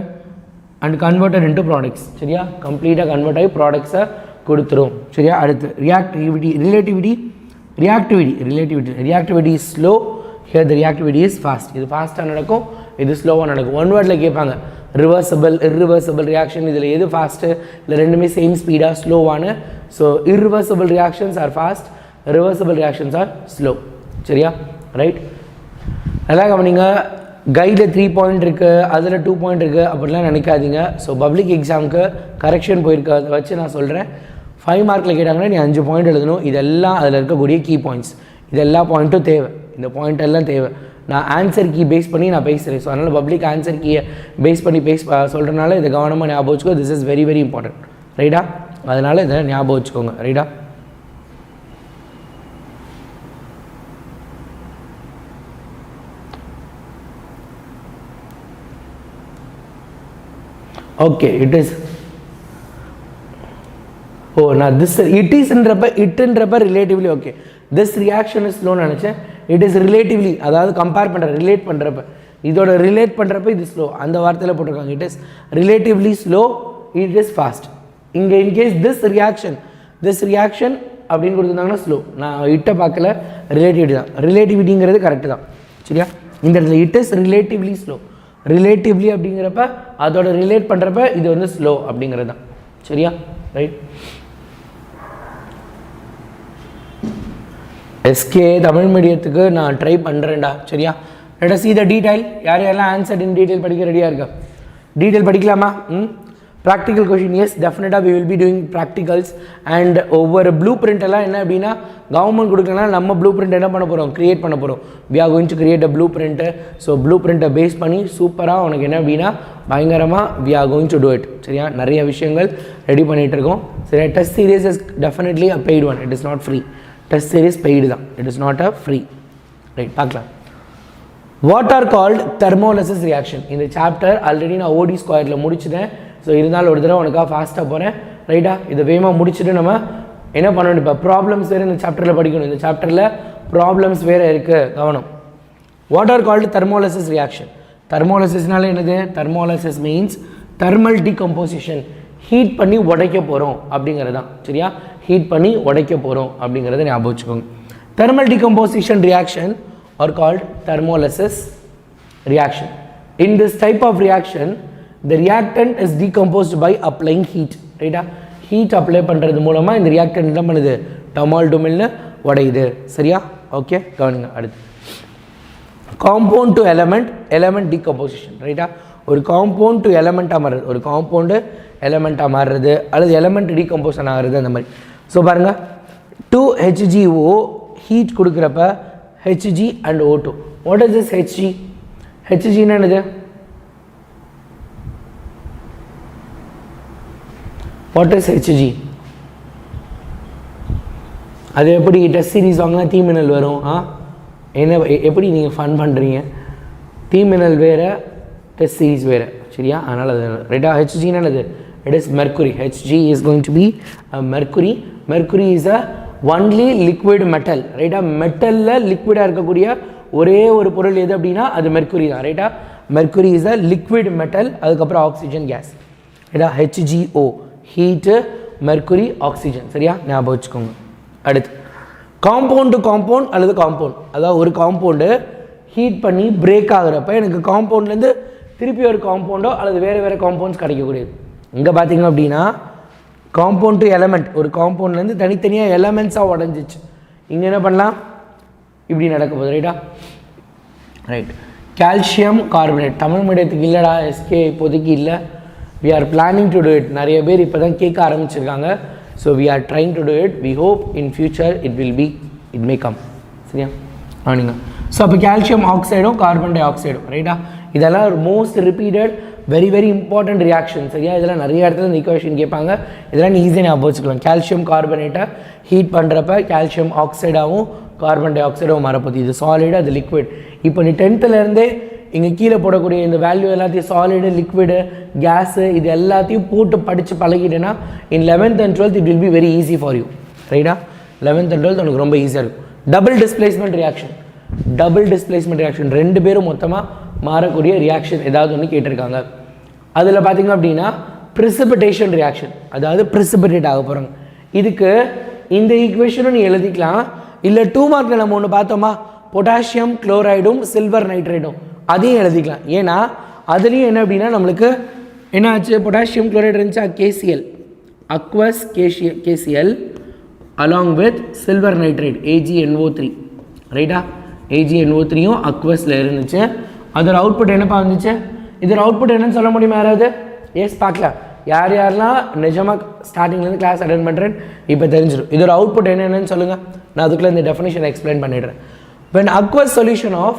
and converted into products. சரியா? கம்ப்ளீட்டாக கன்வெர்ட் ஆகி ப்ராடக்ட்ஸை கொடுத்துரும். சரியா? அடுத்து reactivity is slow. here the reactivity is fast. இது ஃபாஸ்ட்டாக நடக்கும், இது ஸ்லோவாக நடக்கும். ஒன் வேர்டில் கேட்பாங்க, ரிவர்சபிள் இர்ரிவர்சபிள் ரியாக்ஷன், இதில் எது ஃபாஸ்ட்டு? இல்லை ரெண்டுமே சேம் ஸ்பீடாக ஸ்லோவான. So irreversible reactions are fast, reversible reactions are slow. சரியா? ரைட். நல்லா கவனிங்க. கைடில் 3 பாயிண்ட் இருக்குது, அதில் 2 பாயிண்ட் இருக்குது அப்படிலாம் நினைக்காதீங்க. ஸோ பப்ளிக் எக்ஸாமுக்கு கரெக்ஷன் போயிருக்கு, அதை வச்சு நான் சொல்கிறேன். 5 மார்க்கில் கேட்டாங்கன்னா நீ 5 பாயிண்ட் எழுதணும். இதெல்லாம் அதில் இருக்கக்கூடிய கீ பாயிண்ட்ஸ், இது எல்லா பாயிண்ட்டும் தேவை, இந்த பாயிண்ட் எல்லாம் தேவை. நான் ஆன்சர் கீ பேஸ் பண்ணி நான் பேசுகிறேன். ஸோ அதனால் பப்ளிக் ஆன்சர் கீயை பேஸ் பண்ணி சொல்கிறனால இதை கவனமாக ஞாபகம் வச்சுக்கோ. This is very very important, ரைட்டா? அதனால் இதை ஞாபகம் வச்சுக்கோங்க, ரைட்டா? ஓகே. நான் இட்ன்றப்ப relatively okay. This reaction is ஸ்லோன்னு நினச்சேன். இட் இஸ் ரிலேட்டிவ்லி, அதாவது கம்பேர் ரிலேட் பண்ணுறப்ப, இதோட ரிலேட் பண்ணுறப்ப இது ஸ்லோ, அந்த வார்த்தையில் போட்டிருக்காங்க. It is relatively slow, it is fast. இங்கே இன்கேஸ் திஸ் ரியாக்ஷன் அப்படின்னு கொடுத்துருந்தாங்கன்னா ஸ்லோ. நான் இட்டை பார்க்கல, ரிலேட்டிவிட்டி தான். ரிலேட்டிவிட்டிங்கிறது கரெக்டு தான், சரியா? இந்த இடத்துல it is relatively slow. Relatively அப்படிங்கிறப்ப அதோட ரிலேட் பண்ணுறப்ப இது வந்து ஸ்லோ அப்படிங்கிறது தான், சரியா? ரைட். எஸ்கே தமிழ் மீடியத்துக்கு நான் ட்ரை பண்ணுறேன்டா, சரியா? Let us see the detail. யாரெல்லாம் ஆன்சர் இன் டீட்டெயில் படிக்க ரெடியாக இருக்கா? டீட்டெயில் படிக்கலாமா? ப்ராக்டிக்கல் கொஷின், எஸ் டெஃபினட்டாக we will be doing practicals. And ஒவ்வொரு ப்ளூ பிரிண்ட் எல்லாம் என்ன அப்படின்னா கவர்மெண்ட் கொடுக்கலாம், நம்ம ப்ளூ பிரிண்ட் என்ன பண்ண போகிறோம்? க்ரியேட் பண்ண போகிறோம். We are going to create a blueprint. So ப்ளூ பிரிண்ட்டை பேஸ் பண்ணி சூப்பராக உனக்கு என்ன அப்படின்னா பயங்கரமாக we are going to do it, சரியா? நிறைய விஷயங்கள் ரெடி பண்ணிகிட்டு இருக்கோம், சரியா? Test series is definitely a paid one, it is not free. Test series paid தான், it is not a free, right? பார்க்கலாம். What are called thermolysis reaction. இந்த chapter already நான் ஓடி ஸ்கொயரில் முடிச்சுட்டேன். ஸோ இருந்தாலும் ஒரு தடவை உனக்காக ஃபாஸ்ட்டாக போகிறேன், ரைட்டா? இதை வேகமாக முடிச்சுட்டு நம்ம என்ன பண்ணணும்? இப்போ ப்ராப்ளம்ஸ் வேறு இந்த சாப்டரில் படிக்கணும். இந்த சாப்டரில் ப்ராப்ளம்ஸ் வேறு இருக்குது, கவனம். What are called thermolysis reaction. தெர்மோலிசிஸ்னால என்னது? Thermolysis means thermal decomposition. Heat பண்ணி உடைக்க போகிறோம் அப்படிங்கிறது தான், சரியா? ஹீட் பண்ணி உடைக்க போகிறோம் அப்படிங்கிறத ஞாபகம் வச்சுக்கோங்க. Thermal decomposition reaction are called thermolysis reaction. In this type of reaction the reactant is decomposed by applying heat, ரைட்டா? ஹீட் அப்ளை பண்ணுறது மூலமாக இந்த ரியாக்டன்ட் என்ன பண்ணுது? டமால் டுமில்னு உடையுது, சரியா? ஓகே, கவனிங்க. அடுத்து காம்பவுண்ட் டு எலமெண்ட் டீகம்போசிஷன், ரைட்டா? ஒரு காம்பவுண்ட் டு எலமெண்ட்டாக மாறுறது, ஒரு காம்பவுண்டு எலமெண்ட்டாக மாறுறது, அல்லது எலமெண்ட் டீகம்போஷன் ஆகிறது, அந்த மாதிரி. ஸோ பாருங்கள், 2HgO ஹீட் கொடுக்குறப்ப Hg and O2. What is this Hg? Hgன்னா என்னது? What is Hg? அது எப்படி டெஸ்ட் சீரிஸ் வாங்கினா தீ மின்னல் வரும்? என்ன எப்படி நீங்கள் ஃபன் பண்ணுறீங்க? தீ மின்னல் வேறு, டெஸ்ட் சீரிஸ் வேறு சரியா, அதனால் அது ரைட்டா. ஹெச்ஜின்னா என்னது? It is mercury. H G is going to be mercury. Mercury is a only liquid metal ரைட்டா. மெட்டலில் லிக்விடாக இருக்கக்கூடிய ஒரே ஒரு பொருள் எது அப்படின்னா அது மெர்க்குரி தான் ரைட்டா. Mercury is a liquid metal. அதுக்கப்புறம் ஆக்சிஜன் கேஸ் ரைட்டா. ஹெச்ஜிஓ ஹீட்டு, மெர்க்குரி, ஆக்சிஜன் சரியா, ஞாபகம் வச்சுக்கோங்க. அடுத்து காம்பவுண்ட் டு காம்பவுண்ட் அல்லது காம்பவுண்ட், அதாவது ஒரு காம்பவுண்டு ஹீட் பண்ணி பிரேக் ஆகுறப்ப எனக்கு காம்பவுண்ட்லேருந்து திருப்பி ஒரு காம்பவுண்டோ அல்லது வேறு வேறு காம்பவுண்ட்ஸ் கிடைக்கக்கூடியது. இங்கே பார்த்தீங்க அப்படின்னா காம்பவுண்ட் டு எலமெண்ட், ஒரு காம்பவுண்ட்லேருந்து தனித்தனியாக எலமெண்ட்ஸாக உடஞ்சிச்சு. இங்கே என்ன பண்ணலாம்? இப்படி நடக்க போகுது ரைட்டா. ரைட். கால்சியம் கார்பனேட் தமிழ் மீடியத்துக்கு இல்லைடா, எஸ்கே இப்போதைக்கு இல்லை. we are planning to do it. நிறைய பேர் இப்போ தான் கேட்க ஆரம்பிச்சிருக்காங்க. So we are trying to do it. we hope in future it may come சரியா. ஆனிங்க. ஸோ அப்போ கால்சியம் ஆக்சைடும் கார்பன் டை ஆக்சைடும் ரைட்டா. இதெல்லாம் most repeated very very important reaction சரியா. இதெல்லாம் நிறைய இடத்துல இந்த ஈக்குவேஷன் கேட்பாங்க. இதெல்லாம் ஈஸியாக ஞாபகம் வச்சுக்கலாம். கால்சியம் கார்பனேட்டை ஹீட் பண்ணுறப்ப கால்சியம் ஆக்சைடாகவும் கார்பன் டை ஆக்சைடாகவும் மாறப்போகுது. இது சாலிடு, அது லிக்விட். இப்போ நீ 10th இங்கே கீழே போடக்கூடிய இந்த வேல்யூ எல்லாத்தையும் சாலிடு, லிக்விடு, கேஸு இது எல்லாத்தையும் போட்டு படித்து பழகிட்டேன்னா இன் 11th and 12th it will be very easy for you ரைட்டா. 11th and 12th உனக்கு ரொம்ப ஈஸியாக இருக்கும். Double displacement reaction, double displacement reaction, ரெண்டு பேரும் மொத்தமாக மாறக்கூடிய ரியாக்ஷன் ஏதாவது ஒன்று கேட்டிருக்காங்க. அதில் பார்த்திங்க அப்படின்னா ப்ரிசிபிடேஷன் ரியாக்ஷன், அதாவது ப்ரிசிபிடேட் ஆக போகிறாங்க. இதுக்கு இந்த ஈக்குவேஷனும் நீ எழுதிக்கலாம். இல்லை 2 மார்க்கில் நம்ம ஒன்று பார்த்தோமா, பொட்டாசியம் குளோரைடும் சில்வர் நைட்ரேட்டும், அதையும் எழுதிக்கலாம். ஏன்னா அதுலேயும் என்ன அப்படின்னா நம்மளுக்கு என்ன ஆச்சு, பொட்டாசியம் குளோரைடு இருந்துச்சா, KCl aqueous KCl along with silver nitrate AgNO3 ரைட்டா. AgNO3யும் அக்வஸில் இருந்துச்சு. அதோட அவுட்புட் என்னப்பா வந்துச்சு? இதோட அவுட்புட் என்னன்னு சொல்ல முடியுமா யாராவது? எஸ், பார்க்கலாம். யார் யாரெல்லாம் நிஜமாக ஸ்டார்டிங்லேருந்து கிளாஸ் அட்டென்ட் பண்ணுறேன் இப்போ தெரிஞ்சிடும். இதோட அவுட்புட் என்னென்னு சொல்லுங்கள். நான் அதுக்குள்ளே இந்த டெஃபினேஷன் எக்ஸ்பிளைன் பண்ணிடுறேன். when aqueous solution of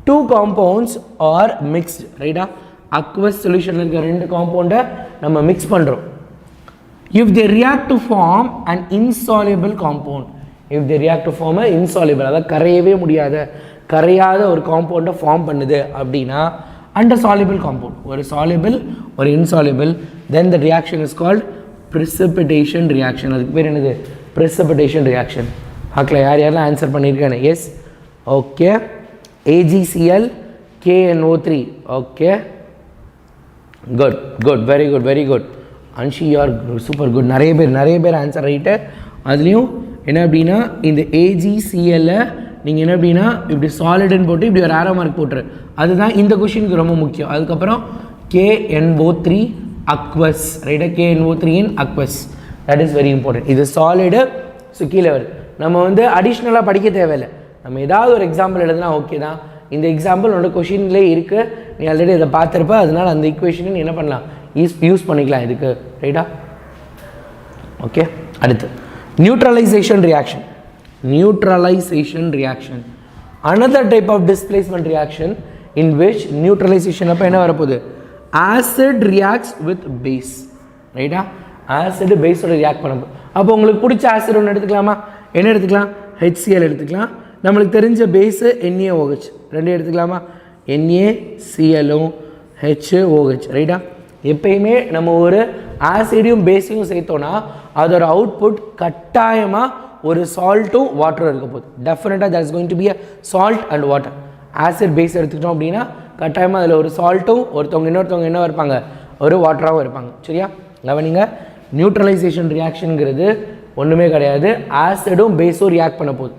two compounds are mixed ரைட்டா. aqueous solutionல இருக்க ரெண்டு காம்பவுண்டை நம்ம மிக்ஸ் பண்ணுறோம். if they react to form an insoluble compound, if they react to form an insoluble, அதாவது கரையவே முடியாத கரையாத ஒரு காம்பவுண்டை ஃபார்ம் பண்ணுது அப்படின்னா and a soluble compound, ஒரு soluble ஒரு insoluble, then the reaction is called precipitation reaction. அதுக்கு பேர் என்னது? precipitation reaction. பார்க்கல யார் யாரெல்லாம் ஆன்சர் பண்ணியிருக்கானே. Yes, okay. AgCl KNO3, okay, good good, very good very good. Anshi you are super good. நிறைய பேர் ஆன்சர் ரைட்டு. அதுலேயும் என்ன அப்படின்னா இந்த AgCl நீங்கள் என்ன அப்படின்னா இப்படி சாலிடுன்னு போட்டு இப்படி ஒரு ஆரோ மார்க் போட்டுரு. அதுதான் இந்த கொஷினுக்கு ரொம்ப முக்கியம். அதுக்கப்புறம் KNO3 அக்வஸ் ரைட்டாக. KNO3 in aqueous, that is very important. இது சாலிடு. ஸோ கீழே வருது. நம்ம வந்து அடிஷ்னலாக படிக்க தேவையில்லை. நம்ம ஏதாவது ஒரு எக்ஸாம்பிள் எழுதுனா ஓகே தான். இந்த எக்ஸாம்பிள் உன்னோட கொஷின்லேயே இருக்குது, நீ ஆல்ரெடி இதை பார்த்துருப்ப. அதனால் அந்த ஈக்குவேஷனை நீ என்ன பண்ணலாம், யூஸ் பண்ணிக்கலாம் இதுக்கு ரைட்டா. ஓகே. அடுத்து neutralisation reaction. Neutralisation reaction another type of displacement reaction in which neutralisation அப்போ என்ன வரப்போகுது, ஆசிட் ரியாக்ட்ஸ் வித் பேஸ் ரைட்டா. ஆசிட் பேஸோட ரியாக்ட் பண்ண. அப்போ உங்களுக்கு பிடிச்ச ஆசிட் ஒன்று எடுத்துக்கலாமா? என்ன எடுத்துக்கலாம்? HCl எடுத்துக்கலாம். நம்மளுக்கு தெரிஞ்ச பேஸு NaOH, ரெண்டு எடுத்துக்கலாமா? NaClவும் HOH ரைட்டா. எப்பயுமே நம்ம ஒரு ஆசிடையும் பேஸையும் சேர்த்தோன்னா அதோட அவுட்புட் கட்டாயமாக ஒரு சால்ட்டும் வாட்டரும் இருக்க போகுது. டெஃபினட்டாக that is going to be a salt and water. Acid base எடுத்துக்கிட்டோம் அப்படின்னா கட்டாயமாக அதில் ஒரு சால்ட்டும் இன்னொருத்தவங்க என்ன இருப்பாங்க, ஒரு வாட்டராகவும் இருப்பாங்க சரியா. கவனிங்க, நியூட்ரலைசேஷன் ரியாக்ஷனுங்கிறது ஒன்றுமே கிடையாது. ஆசிடும் பேஸும் ரியாக்ட் பண்ண போகுது.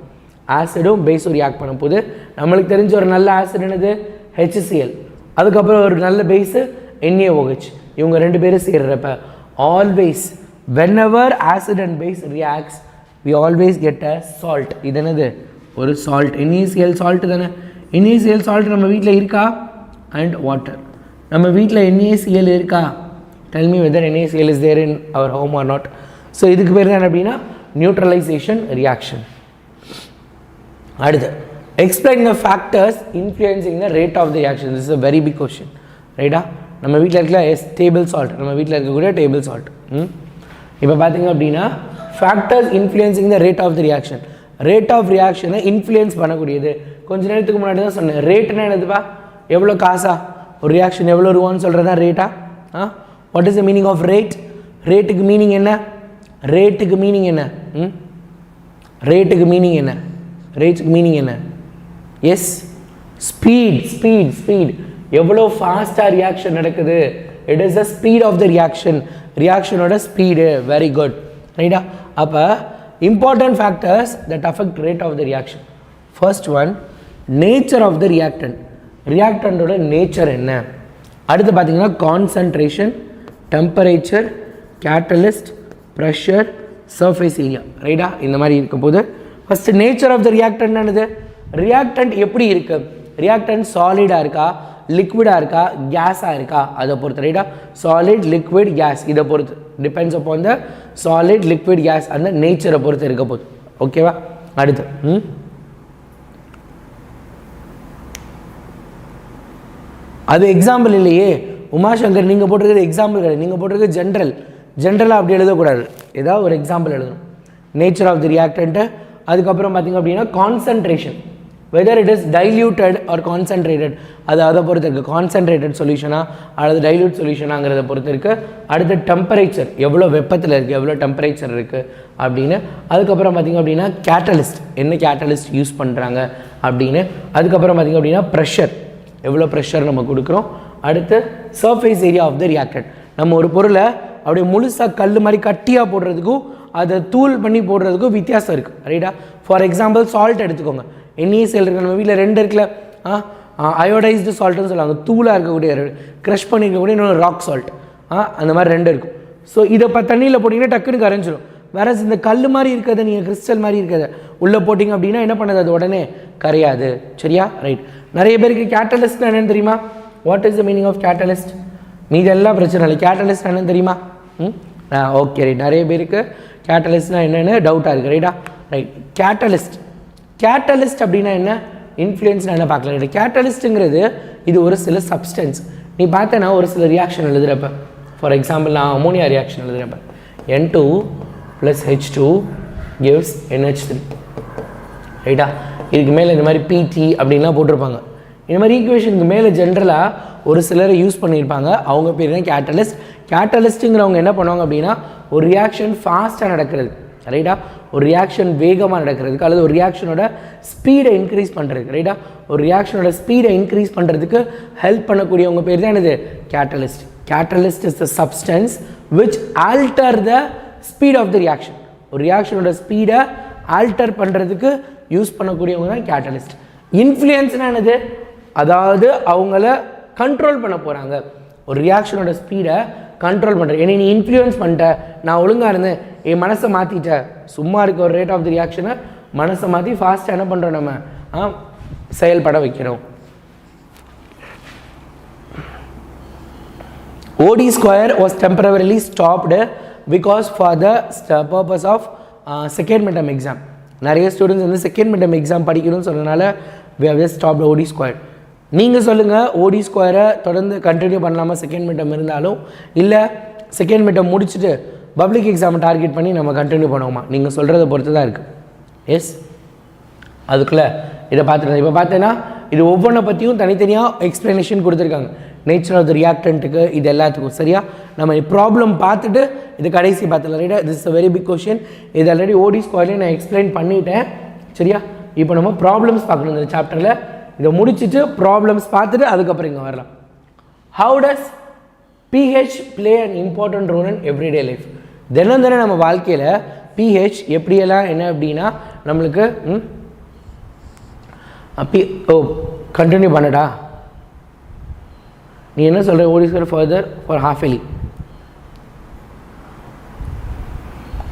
ஆசிடும் பேஸும் ரியாக்ட் பண்ண போகுது. நம்மளுக்கு தெரிஞ்ச ஒரு நல்ல ஆசிட் என்னது, HCl. அதுக்கப்புறம் ஒரு நல்ல பேஸு NaOH. இவங்க ரெண்டு பேரும் சேர்றப்ப always whenever acid and base reacts we always get a salt. இது என்னது, ஒரு சால்ட். NaCl சால்ட் தானே. NaCl சால்ட் நம்ம வீட்டில் இருக்கா? And water. நம்ம வீட்டில் NaCl இருக்கா? tell me whether NaCl is there in our home or not. So இதுக்கு பேர் தான் அப்படின்னா நியூட்ரலைசேஷன் ரியாக்ஷன். அடுத்து explain the factors influencing the rate of the reaction. this is a very big question ரைட்டா. நம்ம வீட்டில் இருக்கலாம் டேபிள் சால்ட், நம்ம வீட்டில் இருக்கக்கூடிய டேபிள் சால்ட். இப்போ பார்த்தீங்க அப்படின்னா factors influencing the rate of the reaction. Rate of ரியாக்ஷனை இன்ஃப்ளூயன்ஸ் பண்ணக்கூடியது. கொஞ்சம் நேரத்துக்கு முன்னாடி தான் சொன்னேன். ரேட்னா என்னதுப்பா, எவ்வளோ காசா, ஒரு ரியாக்ஷன் எவ்வளோ ரூபான்னு சொல்கிறதா ரேட்டா? What is the meaning of rate? ரேட்டுக்கு மீனிங் என்ன? ரேட்டுக்கு மீனிங் என்ன? ரேட்டுக்கு மீனிங் என்ன? ரேட்டுக்கு மீனிங் என்ன? S, speed. ஸ்பீட் ஸ்பீட் எவ்வளோ ஃபாஸ்ட்டாக ரியாக்ஷன் நடக்குது. It is the speed of the reaction. ரியாக்ஷனோட ஸ்பீடு. வெரி குட், ரைட்டா? அப்போ important factors that affect rate of the reaction. First one, nature of the reactant. reactant ஓட nature என்ன? அடுத்து பார்த்தீங்கன்னா concentration, temperature, catalyst, pressure, surface area, ரைட்டா? இந்த மாதிரி இருக்க போது first nature of the reactant என்னது? reactant எப்படி இருக்கு? reactant சாலிடாக இருக்கா, லிக்விடாக இருக்கா, கேஸாக இருக்கா, அதை பொறுத்து, ரைட்டா? சாலிட், லிக்விட், கேஸ், இதை பொறுத்து depends upon the solid, liquid, gas அந்த நேச்சரை பொறுத்து இருக்க போகுது. ஓகேவா? அடுத்து அது எக்ஸாம்பிள் இல்லையே உமாசங்கர், நீங்கள் போட்டிருக்கிறது எக்ஸாம்பிள் கிடையாது, நீங்கள் போட்டிருக்கிறது ஜென்ரல். ஜென்ரலாக அப்படி எழுதக்கூடாது, ஏதாவது ஒரு எக்ஸாம்பிள் எழுதணும். Nature of the reactant. அதுக்கப்புறம் பார்த்திங்க அப்படின்னா concentration, whether it is diluted or concentrated, அது அதை பொறுத்து இருக்குது. கான்சன்ட்ரேட்டட் சொல்யூஷனா அல்லது டைல்யூட் சொல்யூஷனாங்கிறத பொறுத்து இருக்குது. அடுத்து டெம்பரேச்சர், எவ்வளோ வெப்பத்தில் இருக்குது, எவ்வளோ டெம்பரேச்சர் இருக்குது அப்படின்னு. அதுக்கப்புறம் பார்த்திங்க அப்படின்னா கேட்டலிஸ்ட், என்ன கேட்டலிஸ்ட் யூஸ் பண்ணுறாங்க அப்படின்னு. அதுக்கப்புறம் பார்த்திங்க அப்படின்னா ப்ரெஷர், எவ்வளோ ப்ரெஷர் நம்ம கொடுக்குறோம். அடுத்து surface area of the reactant. நம்ம ஒரு பொருளை அப்படியே முழுசாக கல் மாதிரி கட்டியாக போடுறதுக்கும் அதை தூள் பண்ணி போடுறதுக்கும் வித்தியாசம் இருக்குது, ரைட்டா? ஃபார் எக்ஸாம்பிள் சால்ட் எடுத்துக்கோங்க. NaCl இருக்குது, நம்ம வீட்டில் 2 இருக்குல்ல, அயோடைஸ்டு சால்ட்டுன்னு சொல்லுவாங்க, தூளாக இருக்கக்கூடிய, க்ரஷ் பண்ணியிருக்கக்கூடிய இன்னொரு ராக் சால்ட், அந்த மாதிரி 2 இருக்கும். ஸோ இதை தண்ணியில் போட்டிங்கன்னா டக்குன்னு கரைஞ்சிடும். வேற இந்த கல் மாதிரி இருக்கிறத நீங்கள் கிறிஸ்டல் மாதிரி இருக்கிறத உள்ளே போட்டிங்க அப்படின்னா என்ன பண்ணுது, அது உடனே கரையாது, சரியா? ரைட். நிறைய பேருக்கு கேட்டலிஸ்ட் என்னென்னு தெரியுமா? What is the meaning of catalyst? மீது எல்லாம் பிரச்சனை இல்லை, கேட்டலிஸ்ட் என்னென்னு தெரியுமா? Okay, right. நிறைய பேருக்கு கேட்டலிஸ்ட்னா என்னென்னு டவுட்டாக இருக்குது, ரைட்டா? ரைட். கேட்டலிஸ்ட் அப்படின்னா என்ன, இன்ஃப்ளூயன்ஸ்னா என்ன பார்க்கலாம். ரைட். கேட்டலிஸ்ட்டுங்கிறது இது ஒரு சில சப்ஸ்டன்ஸ். நீ பார்த்தேன்னா ஒரு சில ரியாக்ஷன் எழுதுகிறப்ப, ஃபார் எக்ஸாம்பிள் நான் ammonia reaction எழுதுகிறப்ப N2 + H2 gives NH3, ரைட்டா? இதுக்கு மேலே இந்த மாதிரி PT அப்படின்லாம் போட்டிருப்பாங்க. இந்த மாதிரி ஈக்குவேஷனுக்கு மேலே ஜென்ரலாக ஒரு சிலரை யூஸ் பண்ணியிருப்பாங்க, அவங்க பேர் தான் கேட்டலிஸ்ட். கேட்டலிஸ்ட்டுங்கிறவங்க என்ன பண்ணுவாங்க அப்படின்னா ஒரு ரியாக்ஷன் ஃபாஸ்ட்டாக நடக்கிறது, ரைட்டா? ஒரு ரியாக்ஷன் வேகமாக நடக்கிறதுக்கு அல்லது ஒரு ரியாக்ஷனோட ஸ்பீடை இன்க்ரீஸ் பண்ணுறதுக்கு, ரைட்டா? ஒரு ரியாக்ஷனோட ஸ்பீடை இன்க்ரீஸ் பண்ணுறதுக்கு ஹெல்ப் பண்ணக்கூடியவங்க பேர் தான் என்னது, catalyst. Catalyst is the substance which alter the speed of the reaction. ஒரு ரியாக்ஷனோட ஸ்பீடை ஆல்டர் பண்ணுறதுக்கு யூஸ் பண்ணக்கூடியவங்க தான் கேட்டலிஸ்ட். இன்ஃப்ளூயன்ஸ்னா என்னது, அதாவது அவங்கள கண்ட்ரோல் பண்ண போகிறாங்க. ஒரு ரியாக்ஷனோட ஸ்பீடை கண்ட்ரோல் பண்ணுறேன், என்னை நீ இன்ஃப்ளூயன்ஸ் பண்ணிட்ட, நான் ஒழுங்காக இருந்தேன், என் மனசை மாற்றிட்டேன். சும்மா இருக்க ஒரு ரேட் ஆஃப் தி ரியாக்ஷனை மனசை மாற்றி ஃபாஸ்ட்டாக என்ன பண்ணுறோம், நம்ம செயல்பட வைக்கிறோம். OD² was temporarily stopped because for the purpose of second midterm exam. நிறைய ஸ்டூடெண்ட்ஸ் வந்து செகண்ட் மிட்டம் எக்ஸாம் படிக்கணும்னு சொன்னனால we have just stopped OD². நீங்கள் சொல்லுங்கள், OD² தொடர்ந்து கண்டினியூ பண்ணலாமா செகண்ட் மிட்டம் இருந்தாலும், இல்லை செகண்ட் மிட்டம் முடிச்சுட்டு பப்ளிக் எக்ஸாமை டார்கெட் பண்ணி நம்ம கண்டினியூ பண்ணுவோமா? நீங்கள் சொல்கிறத பொறுத்து தான் இருக்குது. எஸ், அதுக்குள்ளே இதை பார்த்துருந்தேன். இப்போ பார்த்தேன்னா இது ஒவ்வொன்றை பற்றியும் தனித்தனியாக எக்ஸ்ப்ளனேஷன் கொடுத்துருக்காங்க. நேச்சர் ஆஃப் த ரியாக்டன்ட்டுக்கு இது எல்லாத்துக்கும், சரியா? நம்ம ப்ராப்ளம் பார்த்துட்டு இது கடைசி பார்த்துலாம், ரைட்டா? This is a very big question. இது ஆல்ரெடி OD² நான் எக்ஸ்பிளைன் பண்ணிட்டேன், சரியா? இப்போ நம்ம ப்ராப்ளம்ஸ் பார்க்கணும் இந்த சாப்டரில். இதை முடிச்சுட்டு ப்ராப்ளம்ஸ் பார்த்துட்டு அதுக்கப்புறம் இங்கே வரலாம். How does pH play an important role in everyday life? தினம் தினம் நம்ம வாழ்க்கையில் pH எப்படியெல்லாம் என்ன அப்படின்னா நம்மளுக்கு கண்டினியூ பண்ணடா, நீ என்ன சொல்கிற? OD² ஃபர்தர் ஃபார் ஹாஃப் எலி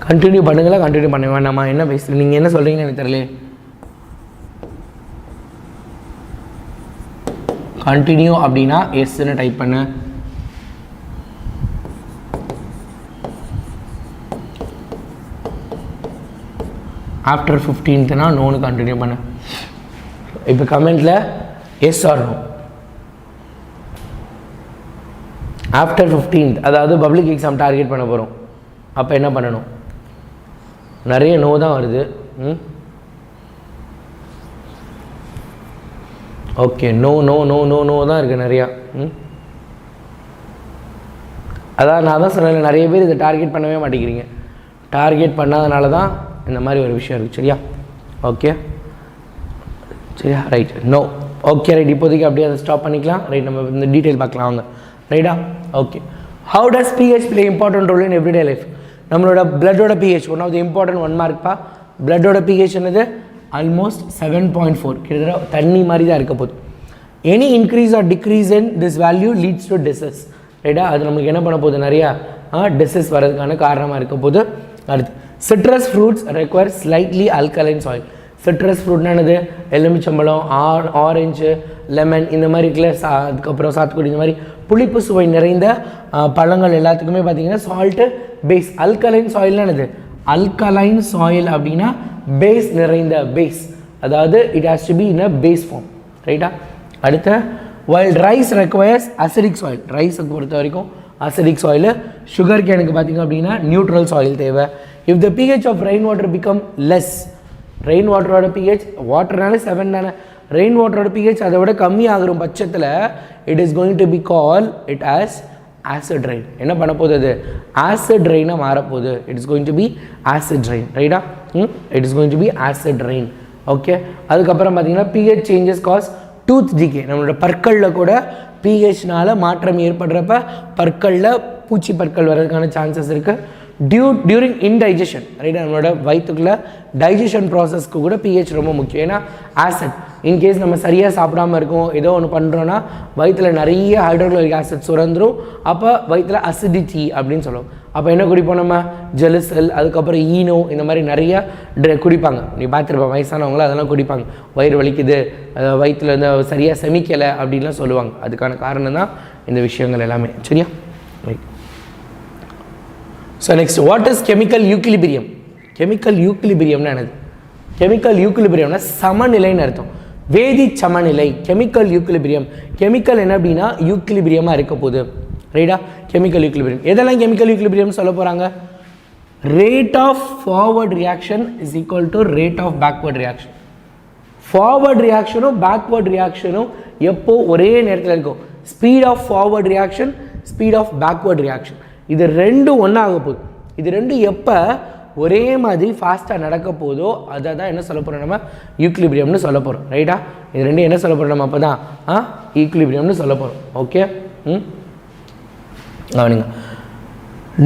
கண்டினியூ பண்ணுங்களா, கண்டினியூ பண்ண வேண்டாமா? என்ன பேசுகிறேன், நீங்கள் என்ன சொல்கிறீங்கன்னு எனக்கு தெரியல. கண்டினியூ அப்படின்னா எஸ்ன்னு டைப் பண்ண, ஆஃப்டர் 15th நோன்னு கண்டினியூ பண்ண. இப்போ கமெண்ட்டில் S R no. After 15th அதாவது பப்ளிக் எக்ஸாம் டார்கெட் பண்ண போகிறோம், அப்போ என்ன பண்ணணும்? நிறைய நோ தான் வருது. Okay no no no no no தான் இருக்குது நிறையா. அதான் நான் தான் சொன்னேன், நிறைய பேர் இதை டார்கெட் பண்ணவே மாட்டேங்கிறீங்க. டார்கெட் பண்ணாதனால தான் இந்த மாதிரி ஒரு விஷயம் இருக்குது. சரியா? ஓகே சரியா? ரைட். நோ. Okay right. இப்போதைக்கு அப்படியே அதை ஸ்டாப் பண்ணிக்கலாம். ரைட், நம்ம இந்த டீட்டெயில் பார்க்கலாம் வாங்க. ரைட்டா? Okay. How does pH play important role in everyday life? நம்மளோட பிளட்டோட pH one of the important 1 மார்க்ப்பா. பிளட்டோட பிஹெச் என்னது? ஆல்மோஸ்ட் 7.4. கிட்டத்தட்ட தண்ணி மாதிரி தான் இருக்க போகுது. Any increase or decrease in this value leads to disease. ரைட்டா? அது நமக்கு என்ன பண்ண போகுது? நிறையா டிசஸ் வரதுக்கான காரணமாக இருக்க போகுது. அடுத்து citrus fruits require slightly alkaline soil. Citrus ஃப்ரூட்னா என்னது? எலுமிச்சம்பழம், ஆரஞ்சு, லெமன் இந்த மாதிரி இருக்குல்ல, அதுக்கப்புறம் சாத்துக்குடி, இந்த மாதிரி புளிப்பு சுவை நிறைந்த பழங்கள் எல்லாத்துக்குமே பார்த்தீங்கன்னா சால்ட்டு பேஸ். அல்கலைன் சாயில்னா என்னது? அல்கலைன் சாயில் அப்படின்னா பேஸ் நிறைந்த பேஸ், அதாவது it has to be in a base form. ரைட்டா? அடுத்த while rice requires acidic soil. ரைஸுக்கு பொறுத்த வரைக்கும் அசிடிக் சாயில். சுகர் கேனுக்கு பார்த்திங்க அப்படின்னா நியூட்ரல் சாயில் தேவை. If the pH of rain water become less, rain வாட்டரோட பிஹெச் வாட்டர்னால 7 தானே, ரெயின் வாட்டரோட பிஹெச் அதை விட கம்மி ஆகிற பட்சத்தில் it is going to be call it as acid rain. என்ன பண்ண போகுது? அது ஆசிட் ரெயினாக மாறப்போகுது. It is going to be acid rain. ரைட்டா? It is going to be acid rain. Okay. அதுக்கப்புறம் பார்த்தீங்கன்னா pH changes cause tooth decay. நம்மளோட பற்களில் கூட பிஹெச்னால மாற்றம் ஏற்படுறப்ப பற்களில் பூச்சி பற்கள் வர்றதுக்கான சான்சஸ் இருக்குது. டியூரிங் இன்டைஜஷன். ரைட்டா? நம்மளோட வயிற்றுக்குள்ள டைஜஷன் ப்ராசஸ்க்கு கூட பிஹெச் ரொம்ப முக்கியம். ஏன்னா ஆசிட் இன்கேஸ் நம்ம சரியாக சாப்பிடாமல் இருக்கோம், ஏதோ ஒன்று பண்ணுறோன்னா வயிற்றில் நிறைய ஹைட்ரோக்ளோரிக் ஆசிட் சுரந்துரும். அப்போ வயிற்றில் அசிடிட்டி அப்படின்னு சொல்லுவோம். அப்போ என்ன குடிப்போம்? நம்ம ஜெலிசல், அதுக்கப்புறம் ஈனோ, இந்த மாதிரி நிறையா குடிப்பாங்க. நீ பார்த்துருப்பேன், வயசானவங்களும் அதெல்லாம் குடிப்பாங்க. வயிறு வலிக்குது, வயிற்றில் இந்த சரியாக செமிக்கலை அப்படின்லாம் சொல்லுவாங்க. அதுக்கான காரணம் தான் இந்த விஷயங்கள் எல்லாமே. சரியா? Right. So next, what is chemical equilibrium? Chemical யூக்லிபிரியம்னா என்னது? கெமிக்கல் யூக்லிபிரியம்னா சமநிலைன்னு அர்த்தம். வேதி சமநிலை. Chemical equilibrium. கெமிக்கல் என்ன அப்படின்னா யூக்லிபிரியமாக இருக்க போகுது. ரைட்டா? Chemical equilibrium. எதெல்லாம் கெமிக்கல் யூக்லிபிரியம் சொல்ல போகிறாங்க? Rate of forward reaction is equal to rate of backward reaction. Forward ரியாக்ஷனும் பேக்வர்ட் ரியாக்ஷனும் எப்போ ஒரே நேரத்தில் இருக்கும்? Speed of forward reaction, speed of backward reaction. இது ரெண்டும் ஒன்றாக போகுது. இது ரெண்டும் எப்போ ஒரே மாதிரி ஃபாஸ்ட்டாக நடக்க போதோ அதை தான் என்ன சொல்ல போகிறோம்? நம்ம யூக்லிபிரியம்னு சொல்ல போகிறோம். ரைட்டா? இது ரெண்டும் என்ன சொல்ல போகிறோம்? நம்ம அப்போ தான் ஈக்லிபிரியம்னு சொல்ல போகிறோம். ஓகே. கவனிங்க.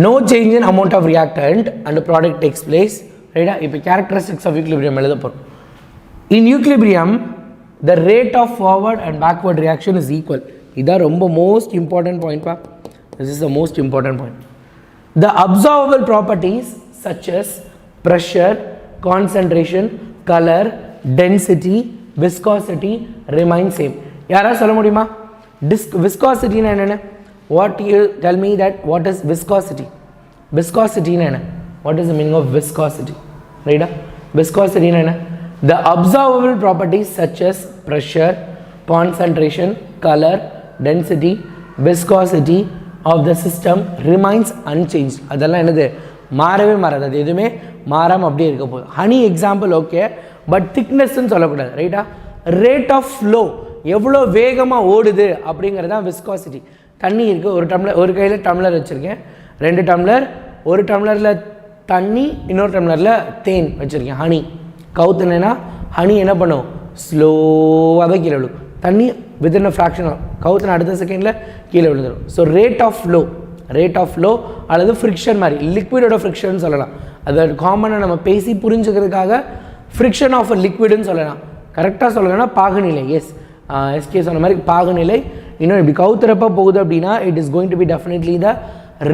No change in amount of reactant and product takes place. ரைட்டா? இப்போ கேரக்டரிஸ்டிக்ஸ் ஆஃப் ஈக்லிபிரியம் எழுத போகிறோம். In equilibrium the rate of forward and backward reaction is equal. இதுதான் ரொம்ப மோஸ்ட் இம்பார்ட்டன்ட் பாயிண்ட்ப்பா. This is the most important point. The observable properties such as pressure, concentration, color, density, viscosity remain same. யாரா சொல்ல முடியுமா? Viscosity னா என்ன? What you tell me that what is viscosity? Viscosity னா என்ன? What is the meaning of viscosity? Right? Viscosity னா என்ன? The observable properties such as pressure, concentration, color, density, viscosity of the system remains unchanged. அதெல்லாம் என்னது? மாறவே மாறாது. அது எதுவுமே மாறாமல் அப்படியே இருக்க போகுது. ஹனி எக்ஸாம்பிள் ஓகே, பட் திக்னஸ்ன்னு சொல்லக்கூடாது. ரைட்டா? ரேட் ஆஃப் ஃப்ளோ, எவ்வளோ வேகமாக ஓடுது அப்படிங்கிறது தான் விஸ்காசிட்டி. தண்ணி இருக்குது, ஒரு டம்ளர், ஒரு கையில் டம்ளர் வச்சுருக்கேன், 2 டம்ளர், ஒரு டம்ளரில் தண்ணி, இன்னொரு டம்ளரில் தேன் வச்சுருக்கேன், ஹனி. கவுத்துனேன்னா ஹனி என்ன பண்ணும்? ஸ்லோவாக தான் கீழே விழும். தண்ணி வித்தின் அ ஃப்ராக்ஷன் கவுத்துன அடுத்த செகண்டில் கீழே விழுந்துடும். ஸோ ரேட் ஆஃப் ஃப்ளோ அல்லது ஃப்ரிக்ஷன் மாதிரி, லிக்விடோட ஃப்ரிக்ஷன் சொல்லலாம். அது காமனாக நம்ம பேசி புரிஞ்சுக்கிறதுக்காக ஃப்ரிக்ஷன் ஆஃப் அ லிக்விடுன்னு சொல்லலாம். கரெக்டாக சொல்லலைன்னா பாகுநிலை. எஸ்கே சொன்ன மாதிரி பாகுநிலை. இன்னும் இப்படி கவுத்துறப்ப போகுது அப்படின்னா it is going to be definitely the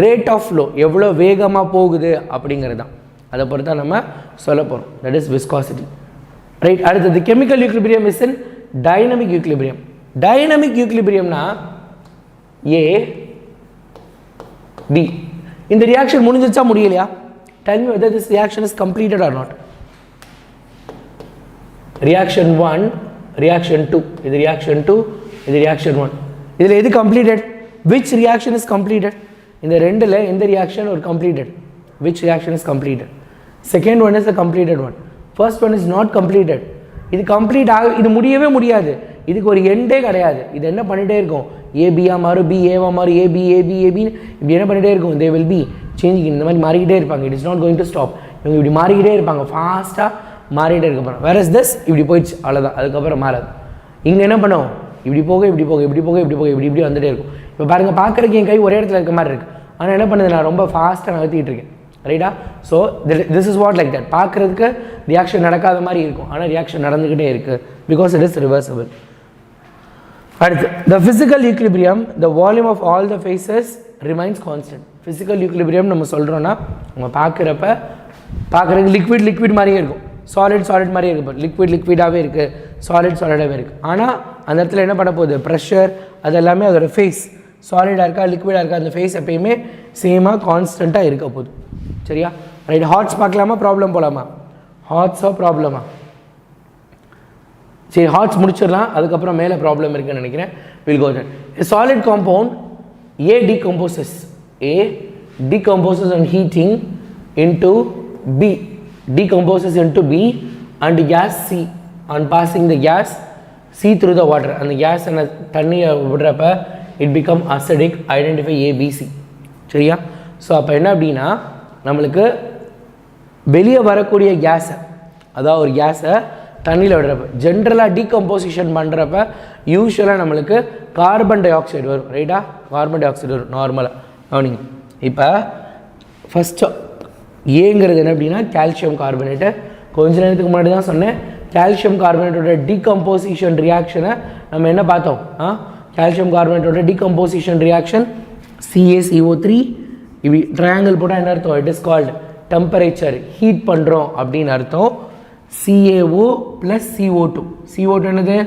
rate of flow, எவ்வளோ வேகமாக போகுது அப்படிங்கிறது தான். அதை பொறுத்தா நம்ம சொல்ல போகிறோம். That is viscosity. ரைட். அடுத்தது chemical equilibrium is in dynamic equilibrium. Dynamic யூக்லிபிரியம்னா ஏ பி. இந்த ரியாக்ஷன் முடிஞ்சிச்சா முடியலையா? Tell me whether this reaction is completed or not. Reaction 1, reaction 2. This reaction 2, this reaction 1. This is completed. Which reaction is completed? In the ரெண்டுல எந்த reaction or completed? Which reaction is completed? Second one is the completed one. First one is not completed. இது complete ஆக இது முடியவே முடியாது. இதுக்கு ஒரு எண்டே கிடையாது. இது என்ன பண்ணிகிட்டே இருக்கும், ஏபியாக மாறும், பி ஏவா மாறும், ஏபி ஏபி ஏபின்னு இப்படி என்ன பண்ணிகிட்டே இருக்கும். தே வில் பி சேஞ்சிங், இந்த மாதிரி மாறிக்கிட்டே இருப்பாங்க. It is not going to stop. இவங்க இப்படி மாறிக்கிட்டே இருப்பாங்க, ஃபாஸ்ட்டாக மாறிக்கிட்டே இருக்க போகிறோம். வேர் இஸ் திஸ் இப்படி போயிடுச்சு, அவ்வளோதான். அதுக்கப்புறம் மாறாது. இங்கே என்ன பண்ணுவோம், இப்படி போக இப்படி போக இப்படி போக இப்படி போக இப்படி இப்படி வந்துகிட்டே இருக்கும். இப்போ பாருங்கள், பார்க்குறதுக்கு என் கை ஒரே இடத்துல இருக்க மாதிரி இருக்குது. ஆனால் என்ன பண்ணுது, நான் ரொம்ப ஃபாஸ்ட்டாக நகர்த்திக்கிட்டு இருக்கேன். ரைட்டா? So this is what like that. பார்க்குறதுக்கு ரியாக்ஷன் நடக்காத மாதிரி இருக்கும், ஆனால் ரியாக்ஷன் நடந்துக்கிட்டே இருக்குது. Because it is reversible. அடுத்து, the physical equilibrium, the volume of all the phases remains constant. Physical equilibrium நம்ம சொல்கிறோன்னா, நம்ம பார்க்குறதுக்கு லிக்விட் மாதிரியே இருக்கும், சாலிட் மாதிரியே இருக்குது. லிக்விடாகவே இருக்குது, சாலிடாகவே இருக்குது. ஆனால் அந்த இடத்துல என்ன பண்ண போகுது, ப்ரெஷர் அது எல்லாமே அதோட ஃபேஸ் சாலிடாக இருக்கா லிக்விடாக இருக்கா, அந்த ஃபேஸ் எப்பயுமே சேமாக கான்ஸ்டண்ட்டாக இருக்க போகுது. சரியா? ரைட். ஹார்ட்ஸ் பார்க்கலாமா, ப்ராப்ளம் போகலாமா? ஹார்ட்ஸோ ப்ராப்ளமா? சரி, ஹார்ட்ஸ் முடிச்சிடலாம், அதுக்கப்புறம் மேலே ப்ராப்ளம் இருக்குன்னு நினைக்கிறேன். Will go that. Solid compound A decomposes on heating into B, decomposes into B and gas C on passing the gas C through the water. And the gas and தண்ணியை விடுறப்ப it become acidic. Identify A, B, C. சரியா? So அப்போ என்ன அப்படின்னா, நம்மளுக்கு வெளியே வரக்கூடிய கேஸை, அதாவது ஒரு கேஸை தண்ணியில் விடுறப்ப ஜென்ரலாக டீகம்போசிஷன் பண்ணுறப்ப யூஸ்வலாக நம்மளுக்கு கார்பன் டை ஆக்சைடு வரும். ரைட்டா? கார்பன் டை ஆக்சைடு வரும் நார்மலாக. கவனிங்க, இப்போ ஃபஸ்ட்டு ஏங்கிறது என்ன அப்படின்னா கால்சியம் கார்பனேட்டு. கொஞ்ச நேரத்துக்கு முன்னாடி தான் சொன்னேன், கால்சியம் கார்பனேட்டோட டீகம்போசிஷன் ரியாக்ஷனை நம்ம என்ன பார்த்தோம்? கால்சியம் கார்பனேட்டோட டீகம்போசிஷன் ரியாக்ஷன் CaCO3. இப்படி ட்ரையாங்கிள் போட்டால் என்ன அர்த்தம்? It is called temperature, heat பண்ணுறோம் அப்படின்னு அர்த்தம். CaO + CO2. CO2 என்னது?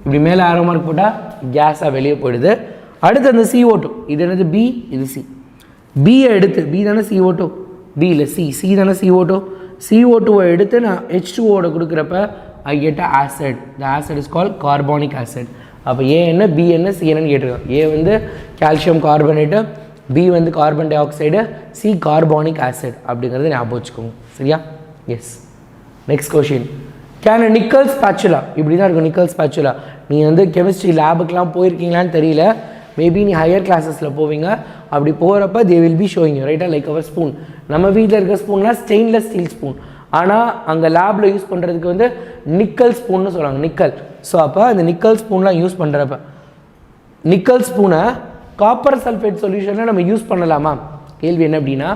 இப்படி மேலே ஆரோ மார்க் போட்டால் கேஸாக வெளியே போயிடுது. அடுத்து அந்த CO2 இது என்னது? B, இது C. பியை எடுத்து, B தானே CO2, B இல்லை C தானே CO2. CO2வை எடுத்து நான் H2ஓட கொடுக்குறப்ப I get a acid. The acid is called carbonic acid. அப்போ A என்ன, B என்ன, C என்னன்னு கேட்டிருக்கோம். A வந்து கால்சியம் கார்பனேட்டு, B வந்து carbon dioxide, C carbonic acid அப்படிங்கிறது ஞாபகம் வச்சுக்கோங்க. சரியா? Yes. Next question, can nickel spatula, இப்படி தான் இருக்கும் நிக்கல் ஸ்பேச்சுலா. நீ வந்து கெமிஸ்ட்ரி லேபுக்கெலாம் போயிருக்கீங்களான்னு தெரியல, மேபி நீ ஹையர் கிளாஸஸில் போவீங்க. அப்படி போகிறப்ப they will be showing you. ரைட்டாக? லைக் அவர் ஸ்பூன். நம்ம வீட்டில் இருக்க ஸ்பூன்லாம் ஸ்டெயின்லெஸ் ஸ்டீல் ஸ்பூன், ஆனால் அங்கே லேபில் யூஸ் பண்ணுறதுக்கு வந்து நிக்கல் ஸ்பூன்னு சொல்கிறாங்க, நிக்கல். ஸோ அப்போ அந்த நிக்கல் ஸ்பூன்லாம் யூஸ் பண்ணுறப்ப நிக்கல் ஸ்பூனை காப்பர் சல்ஃபேட் சொல்யூஷனில் நம்ம யூஸ் பண்ணலாமா? கேள்வி என்ன அப்படின்னா,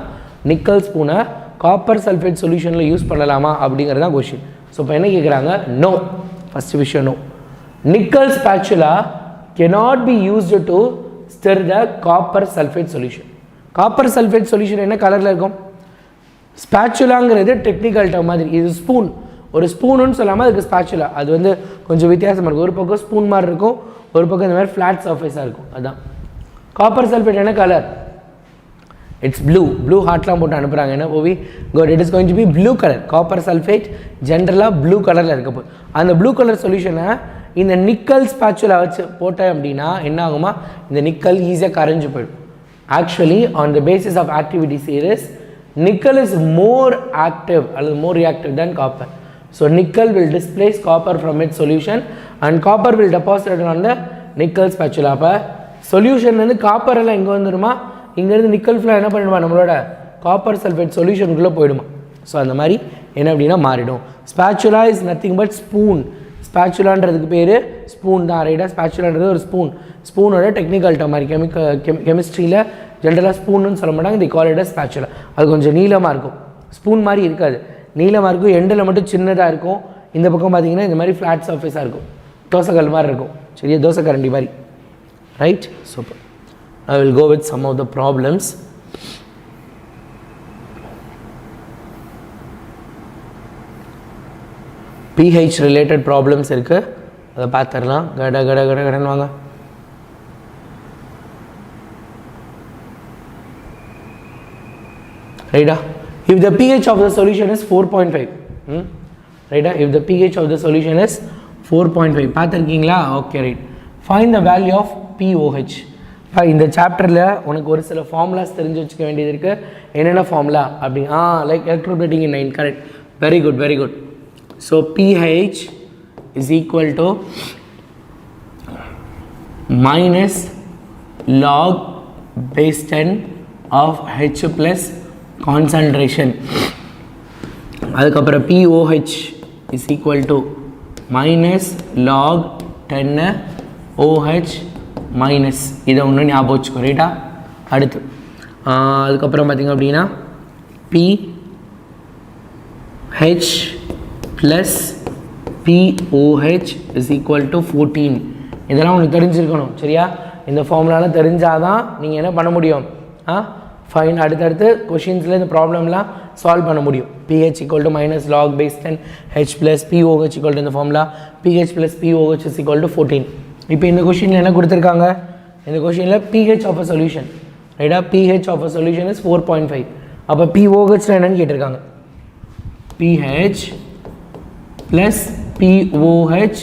நிக்கல் ஸ்பூனை காப்பர் சல்ஃபேட் சொல்யூஷனில் யூஸ் பண்ணலாமா அப்படிங்கிறது தான் கொஷின். ஸோ இப்போ என்ன கேட்குறாங்க? நோ. ஃபஸ்ட்டு விஷயம் no. Nickel spatula cannot be used to stir the copper sulfate solution. Copper sulphate solution என்ன கலரில் இருக்கும்? ஸ்பேச்சுலாங்கிறது டெக்னிக்கல் டர்ம் மாதிரி. இது ஸ்பூன், ஒரு ஸ்பூனுன்னு சொல்லாமல் அதுக்கு ஸ்பேச்சுலா. அது வந்து கொஞ்சம் வித்தியாசமாக இருக்கும். ஒரு பக்கம் ஸ்பூன் மாதிரி இருக்கும், ஒரு பக்கம் இந்த மாதிரி ஃப்ளாட் சர்ஃபேஸாக இருக்கும். அதுதான் காப்பர் சல்ஃபேட். என்ன கலர்? இட்ஸ் ப்ளூ ஹார்ட்லாம் போட்டு அனுப்புகிறாங்க. என்ன Ovi? Good. It is going to be blue colour. Copper sulphate ஜென்ரலாக ப்ளூ கலரில் இருக்க போகுது. அந்த ப்ளூ கலர் சொல்யூஷனை இந்த நிக்கல் ஸ்பேச்சுலா வச்சு போட்டேன் அப்படின்னா என்ன ஆகுமா? இந்த நிக்கல் ஈஸியாக கரைஞ்சு போயிடும். Actually on the basis of activity series, nickel is more active அல்லது more reactive than copper. So nickel will displace copper from it solution and copper will deposit on the nickel spatula. அப்போ சொல்யூஷன்லேருந்து copper எல்லாம் இங்கே வந்துடுமா, இங்கேருந்து nickel ஃபுல்லாக என்ன பண்ணிடுமா, நம்மளோட காப்பர் சல்ஃபேட் சொல்யூஷனுக்குள்ளே போயிடுமா. ஸோ அந்த மாதிரி என்ன அப்படின்னா மாறிடும். Spatula is nothing but spoon. ஸ்பேச்சுலான்றதுக்கு பேர் ஸ்பூன் தான். ரைட்டாக? ஸ்பேச்சுலான்றது ஒரு ஸ்பூனோட டெக்னிக்கல் டர்ம் மாதிரி. கெமிஸ்ட்ரியில் ஜென்ரலாக ஸ்பூன்னு சொல்ல மாட்டாங்க, தி கால் இட் அஸ் ஸ்பேச்சுலா. அது கொஞ்சம் நீளமாக இருக்கும், ஸ்பூன் மாதிரி இருக்காது, நீளமாக இருக்கும், எண்டில் மட்டும் சின்னதாக இருக்கும். இந்த பக்கம் பார்த்தீங்கன்னா இந்த மாதிரி ஃப்ளாட் சர்ஃபேஸாக இருக்கும், தோசைக்கல் மாதிரி இருக்கும். சரியா? தோசை கரண்டி மாதிரி. Right? Super. I will go with some of the problems. pH related problems இருக்கு, அதை பார்த்துடலாம். கடன்னு வாங்க. ரைட்டா? if the pH of the solution is 4.5, ரைட்டா? if the pH of the solution is 4.5 பார்த்துருக்கீங்களா? Okay, right. find the value of pOH. இந்த சாப்டரில் உனக்கு ஒரு சில ஃபார்முலாஸ் தெரிஞ்சு வச்சுக்க வேண்டியது இருக்குது. என்னென்ன ஃபார்முலா அப்படி? Like electroplating in 9. Correct. Very good. So pH is equal to minus log base 10 of H plus concentration. அதுக்கப்புறம் POH is equal to minus log 10 OH minus. இதை ஒன்று ஞாபகம் வச்சுக்கோ ரைட்டா. அடுத்து அதுக்கப்புறம் பார்த்திங்க அப்படின்னா PH plus POH is equal to 14. இதெல்லாம் உங்களுக்கு தெரிஞ்சிருக்கணும் சரியா. இந்த ஃபார்முலாலாம் தெரிஞ்சால் தான் நீங்கள் என்ன பண்ண முடியும், ஃபைன் அடுத்தடுத்து கொஷின்ஸில் இந்த ப்ராப்ளம்லாம் சால்வ் பண்ண முடியும். pH equal to minus log base 10 H plus POH equal to இந்த formula pH plus POH is equal to 14. இப்போ இந்த கொஷினில் என்ன கொடுத்துருக்காங்க, இந்த கொஷினில் pH of a solution ரைட்டா. pH of a solution is 4.5. அப்போ POH என்னன்னு கேட்டிருக்காங்க. pH plus POH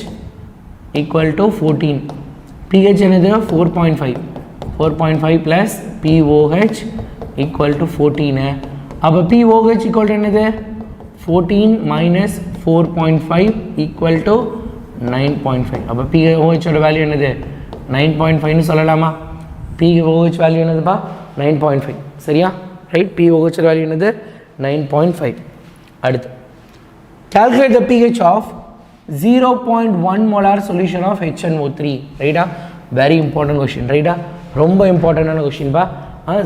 equal to 14. pH என்னது 4.5. 4.5 plus POH equal to 14. அப்போ POH equal to என்னது 14 minus 4.5 equal to 9.5. அப்போ POH ஓட வேல்யூ என்னது 9.5ன்னு சொல்லலாமா. POH வேல்யூ என்னதுப்பா 9.5 சரியா ரைட். POH வேல்யூ என்னது 9.5. அடுத்து calculate the pH of 0.1 molar solution of HNO3 ரைட்டா. வெரி இம்பார்ட்டன்ட் கொஷின் ரைட்டா, ரொம்ப இம்பார்ட்டண்டான கொஷின் பா.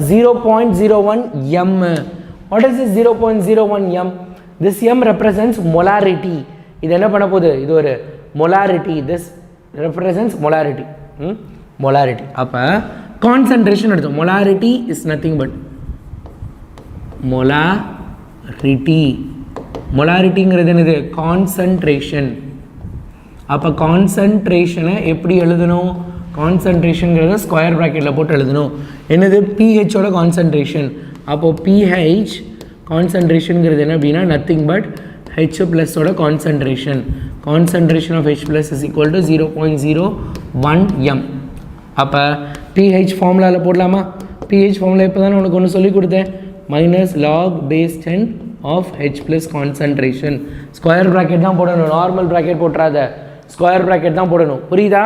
0.01 m. what is this 0.01 m? this m represents molarity. இது என்ன பண்ண போகுது, இது ஒரு molarity. this represents molarity. molarity. அப்போ concentration எடுத்தோம். molarity is nothing but molarity. molarity என்னது கான்சன்ட்ரேஷன். அப்போ கான்சன்ட்ரேஷனை எப்படி எழுதணும், கான்சன்ட்ரேஷனுங்கிறத ஸ்கொயர் ப்ராக்கெட்டில் போட்டு எழுதணும். என்னது பிஹெச்சோட கான்சன்ட்ரேஷன். அப்போது பிஹெச் கான்சன்ட்ரேஷனுங்கிறது என்ன அப்படின்னா nothing but H ப்ளஸோட concentration. Concentration of H plus is equal to 0.01 m. அப்போ பிஹெச் ஃபார்முலாவில் போடலாமா. பிஹெச் ஃபார்முலா இப்போ தானே உனக்கு ஒன்று சொல்லி கொடுத்தேன். Minus log base 10 of H plus concentration. Square bracket தான் போடணும், நார்மல் ப்ராக்கெட் போட்டுறாத, ஸ்கொயர் ப்ராக்கெட் தான் போடணும். புரியுதா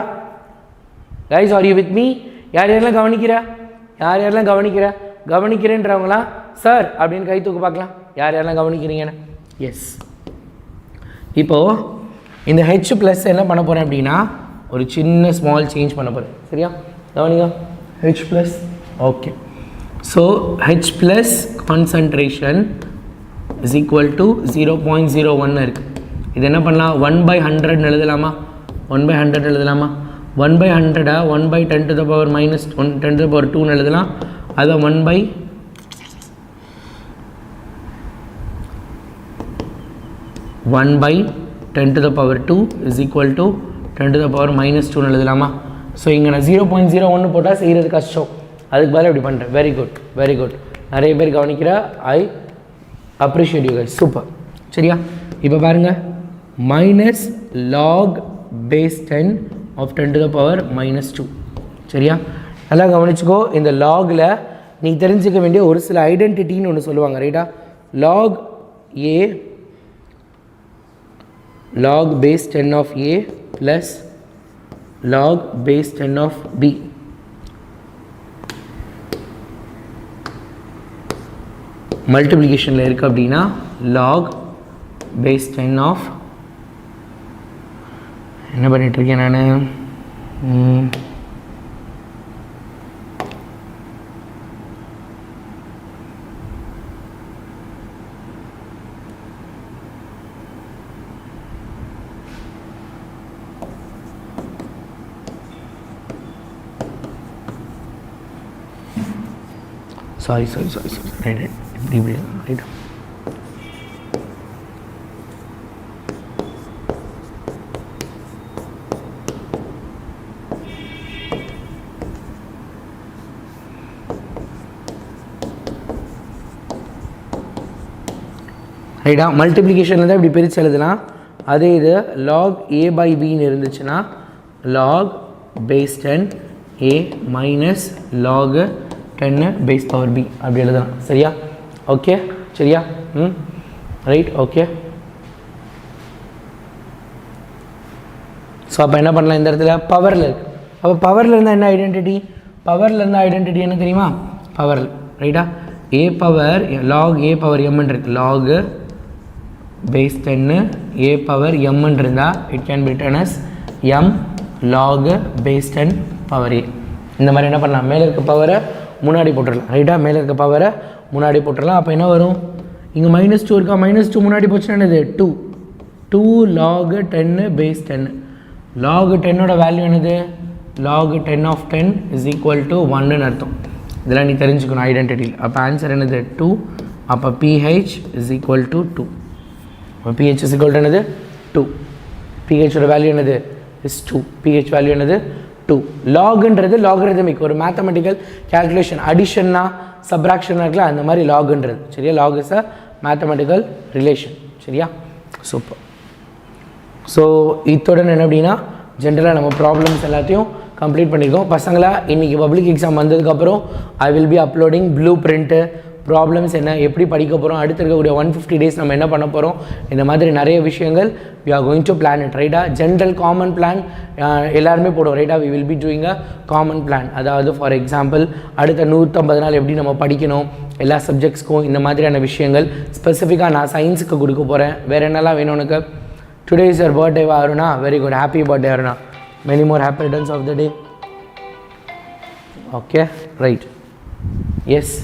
guys, are you with me? யார் யாரெல்லாம் கவனிக்கிற, யார் யாரெல்லாம் கவனிக்கிறேன்றவங்களா சார் அப்படின்னு கை தூக்கு பார்க்கலாம். யார் யாரெல்லாம் கவனிக்கிறீங்கன்னு. எஸ், இப்போது இந்த ஹெச் ப்ளஸ் என்ன பண்ண போகிறேன் அப்படின்னா ஒரு சின்ன ஸ்மால் சேஞ்ச் பண்ண போகிறேன் சரியா. கவனிங்க H plus. Okay, so H plus concentration is equal to 0.01 இருக்குது. இது என்ன பண்ணலாம், 1/100 எழுதலாமா, 1/100 எழுதலாமா. 1/100 1/10 to the power minus 10 to the power 2 எழுதலாம். அதை 1/10 to the power 2 is equal to 10 to the power minus 2 எழுதலாமா. ஸோ இங்கே நான் 0.01 போட்டால் செய்கிறது கஷ்டம், அதுக்கு பதிலாக இப்படி பண்ணுறேன். வெரி குட் வெரி குட், நிறைய பேர் கவனிக்கிற. I appreciate you guys, super சரியா. இப்போ பாருங்கள், minus log base 10 of 10 to the power minus 2 சரியா. நல்லா கவனிச்சுக்கோ. இந்த லாகில் நீ தெரிஞ்சிக்க வேண்டிய ஒரு சில ஐடென்டிட்டின்னு ஒன்று சொல்லுவாங்க ரைட்டா. Log A, log base 10 of A plus log base 10 of B. மல்டிப்ளிகேஷனில் இருக்குது அப்படின்னா லாக் பேஸ் 10 ஆஃப், என்ன பண்ணிகிட்ருக்கேன் நான், சாரி ரைட் இப்படி ரைட். ரைட்டா, மல்டிப்ளிகேஷனில் தான் இப்படி பிரித்து எழுதலாம். அதே இது லாக் ஏ பை பின்னு இருந்துச்சுன்னா log base 10 A minus log 10 base power B அப்படி எழுதலாம் சரியா. ஓகே சரியா, ரைட் ஓகே. ஸோ அப்போ என்ன பண்ணலாம், இந்த இடத்துல பவரில் இருக்குது அப்போ பவரில் இருந்தால் என்ன ஐடென்டிட்டி? பவரில் இருந்தால் ஐடென்டிட்டி என்ன தெரியுமா? பவர், ரைட்டா? a power log a power m இருக்கு, log base 10 a power m இருந்தால் it can be written as m log base 10 power a. இந்த மாதிரி என்ன பண்ணலாம்? மேலே இருக்க பவரை முன்னாடி போட்டுடலாம், ரைட்டா? மேலே இருக்க பவரை முன்னாடி போட்டுடலாம். அப்போ என்ன வரும்? இங்கே -2 இருக்கா, -2 முன்னாடி போச்சுன்னா என்னது? 2 log 10 base 10. log 10ஓட வேல்யூ என்னது? log 10 of 10 is equal to 1ன்னு அர்த்தம். இதெல்லாம் நீ தெரிஞ்சுக்கணும் ஐடென்டிட்டியில். அப்போ ஆன்சர் என்னது? 2. அப்போ pH is equal to 2. அப்போ pH is equal to என்னது? 2. pHோட வேல்யூ என்னது? is 2. pH வேல்யூ என்னது? 2. logன்றது லாகரிதமிக், ஒரு மேத்தமெட்டிக்கல் கேல்குலேஷன். அடிஷன்னா சப்ராக்ஷனாக இருக்கலாம், அந்த மாதிரி லாகுன்றது, சரியா? Log is a mathematical relation, சரியா? சூப்பர். ஸோ இத்துடன் என்ன அப்படின்னா ஜென்ரலாக நம்ம ப்ராப்ளம்ஸ் எல்லாத்தையும் கம்ப்ளீட் பண்ணியிருக்கோம். பசங்களா இன்றைக்கி பப்ளிக் எக்ஸாம் வந்ததுக்கப்புறம் I will be uploading blue print, problems என்ன, எப்படி படிக்க போகிறோம், அடுத்து இருக்கக்கூடிய 150 days நம்ம என்ன பண்ண போகிறோம், இந்த மாதிரி நிறைய விஷயங்கள் we are going to plan it, ரைட்டா? ஜென்ரல் காமன் பிளான் எல்லாருமே போடுவோம், ரைட்டா? we will be doing a common plan. அதாவது ஃபார் எக்ஸாம்பிள் அடுத்த 150 நாள் எப்படி நம்ம படிக்கணும், எல்லா சப்ஜெக்ட்ஸ்க்கும் இந்த மாதிரியான விஷயங்கள் ஸ்பெசிஃபிக்காக நான் சயின்ஸுக்கு கொடுக்க போகிறேன். வேறு என்னெல்லாம் வேணும் உனக்கு? Today is your birthday Aruna, very good, happy birthday Aruna, many more happy returns of the day. Okay, right, yes.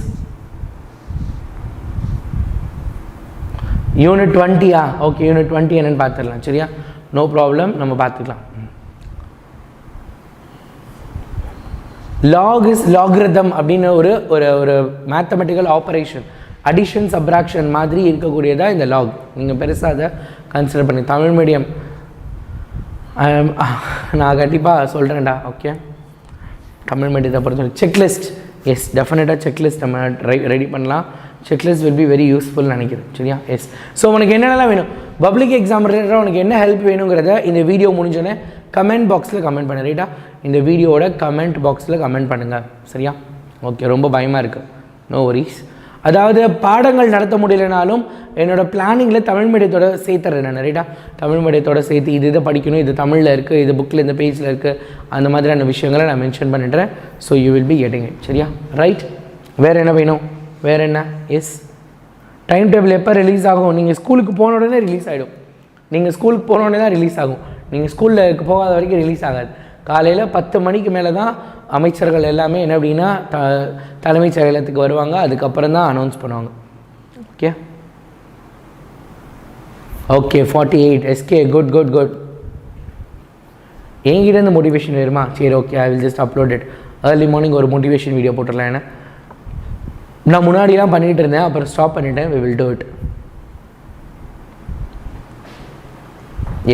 Unit 20 okay, unit 20 என்னென்னு பார்த்துடலாம், சரியா? நோ ப்ராப்ளம், நம்ம பார்த்துக்கலாம். லாக் இஸ் லாக்ரிதம் அப்படின்னு ஒரு ஒரு மேத்தமெட்டிக்கல் ஆப்ரேஷன், அடிஷன் சப்ராக்ஷன் மாதிரி இருக்கக்கூடியதாக இந்த லாக். நீங்கள் பெருசாக அதை கன்சிடர் பண்ணி தமிழ் மீடியம் நான் கண்டிப்பாக சொல்கிறேன்டா. ஓகே, தமிழ் மீடியத்தை பொறுத்தவரை செக்லிஸ்ட், எஸ் டெஃபினட்டாக செக்லிஸ்ட் நம்ம ரெடி பண்ணலாம். Checklist will be very useful நினைக்கிறேன், சரியா? எஸ். ஸோ உனக்கு என்னென்னலாம் வேணும், பப்ளிக் எக்ஸாம் ரிலேட்டடாக உனக்கு என்ன ஹெல்ப் வேணுங்கிறத இந்த வீடியோ முடிஞ்சோடனே கமெண்ட் பாக்ஸில் கமெண்ட் பண்ணு, ரைட்டா? இந்த வீடியோவோட கமெண்ட் பாக்ஸில் கமெண்ட் பண்ணுங்கள், சரியா? ஓகே, ரொம்ப பயமாக இருக்குது, நோ வரிஸ். அதாவது பாடங்கள் நடத்த முடியலனாலும் என்னோடய பிளானிங்கில் தமிழ் மீடியத்தோட சேர்த்துறேன் நான், ரைட்டா? தமிழ் மீடியத்தோட சேர்த்து இது இதை படிக்கணும், இது தமிழில் இருக்குது, இது புக்கில் இந்த பேஜில் இருக்குது, அந்த மாதிரியான விஷயங்களை நான் மென்ஷன் பண்ணிட்டுறேன். So you will be getting it, சரியா? ரைட். வேறு என்ன வேணும்? வேறு என்ன? எஸ், டைம் டேபிள் எப்போ ரிலீஸ் ஆகும்? நீங்கள் ஸ்கூலுக்கு போன உடனே ரிலீஸ் ஆகிடும். நீங்கள் ஸ்கூலுக்கு போன உடனே தான் ரிலீஸ் ஆகும். நீங்கள் ஸ்கூலில் போகாத வரைக்கும் ரிலீஸ் ஆகாது. காலையில் 10 மணிக்கு மேலே தான் அமைச்சர்கள் எல்லாமே என்ன அப்படின்னா தலைமைச் செயலகத்துக்கு வருவாங்க, அதுக்கப்புறம் தான் அனௌன்ஸ் பண்ணுவாங்க. Okay okay 48 SK, good good good. என்கிட்ட இந்த மோட்டிவேஷன் வருமா? சரி, okay, I will just upload it. Early morning ஒரு மோட்டிவேஷன் வீடியோ போட்டுடலாம். என்ன நான் முன்னாடிலாம் பண்ணிகிட்டு இருந்தேன், அப்புறம் ஸ்டாப் பண்ணிட்டேன். we will do it.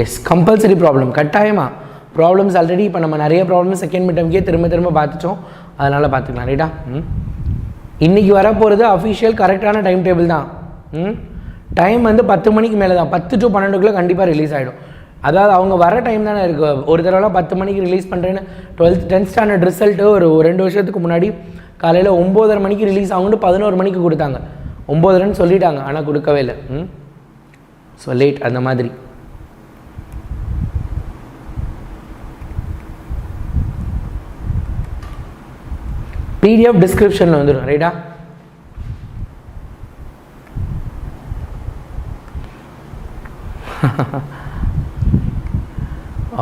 Yes, compulsory problem, கட்டாயமாக ப்ராப்ளம்ஸ். ஆல்ரெடி இப்போ நம்ம நிறைய ப்ராப்ளம்ஸ் செகண்ட் மிட் டர்ம்க்கே திரும்ப பார்த்துட்டோம், அதனால் பார்த்துக்கலாம், ரைட்டா? இன்றைக்கி வரப்போகிறது அஃபிஷியல் கரெக்டான டைம் டேபிள் தான். டைம் வந்து 10 மணிக்கு மேலே தான், 10 to 12 கண்டிப்பாக ரிலீஸ் ஆகிடும். அதாவது அவங்க வர டைம் தானே இருக்குது. ஒரு தடவைலாம் 10 மணிக்கு ரிலீஸ் பண்ணுறேன்னு 10th ஸ்டாண்டர்ட் ரிசல்ட்டு ஒரு 2 வருஷத்துக்கு முன்னாடி காலையில் 9:30 மணிக்கு ரிலீஸ் ஆகும்னு 11 மணிக்கு கொடுத்தாங்க. 9:30ன்னு சொல்லிட்டாங்க, ஆனால் கொடுக்கவே இல்லை. ஸோ லேட், அந்த மாதிரி. PDF டிஸ்கிரிப்ஷனில் வந்துடும், ரைட்டா?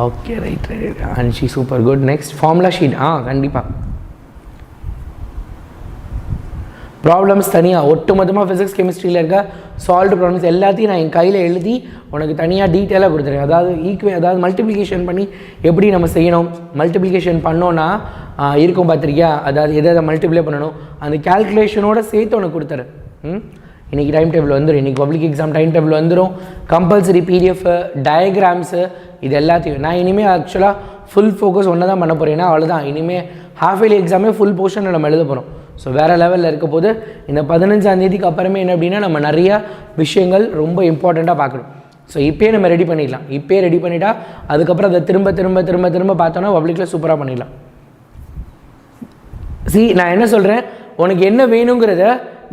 Okay, right right. Anshi super good. Next formula sheet. கண்டிப்பாக ப்ராப்ளம்ஸ் தனியாக ஒட்டுமொத்தமாக ஃபிசிக்ஸ் கெமிஸ்ட்ரியில் இருக்க சால்வ்டு ப்ராப்ளம்ஸ் எல்லாத்தையும் நான் என் கையில் எழுதி உனக்கு தனியாக டீட்டெயிலாக கொடுத்துருக்கேன். அதாவது மல்டிப்ளிகேஷன் பண்ணி எப்படி நம்ம செய்யணும், மல்டிப்ளிகேஷன் பண்ணோன்னா இருக்கும் பார்த்துருக்கியா, அதாவது எதை மல்டிப்ளை பண்ணணும் அந்த கேல்குலேஷனோடு சேர்த்து உனக்கு கொடுத்துறேன். இன்றைக்கி டைம் டேபிள் வந்துடும், இன்றைக்கி பப்ளிக் எக்ஸாம் டைம் டேபிள் வந்துடும், கம்பல்சரி PDF டயக்ராம்ஸு இது எல்லாத்தையும். நான் இனிமேல் ஆக்சுவலாக ஃபுல் ஃபோக்கஸ் ஒன்று தான் பண்ண போகிறேன். ஏன்னா அவ்வளோதான், இனிமேல் ஹாஃப் இயர்லி எக்ஸாமே ஃபுல் போர்ஷனில் நம்ம எழுத போகிறோம். ஸோ வேறு லெவலில் இருக்க போது இந்த 15ஆம் தேதிக்கு அப்புறமே என்ன அப்படின்னா நம்ம நிறையா விஷயங்கள் ரொம்ப இம்பார்ட்டண்ட்டாக பார்க்கணும். ஸோ இப்போயே நம்ம ரெடி பண்ணிடலாம். இப்போயே ரெடி பண்ணிட்டா அதுக்கப்புறம் அதை திரும்ப பார்த்தோன்னா பப்ளிக்கில் சூப்பராக பண்ணிடலாம். நான் என்ன சொல்கிறேன், உனக்கு என்ன வேணுங்கிறத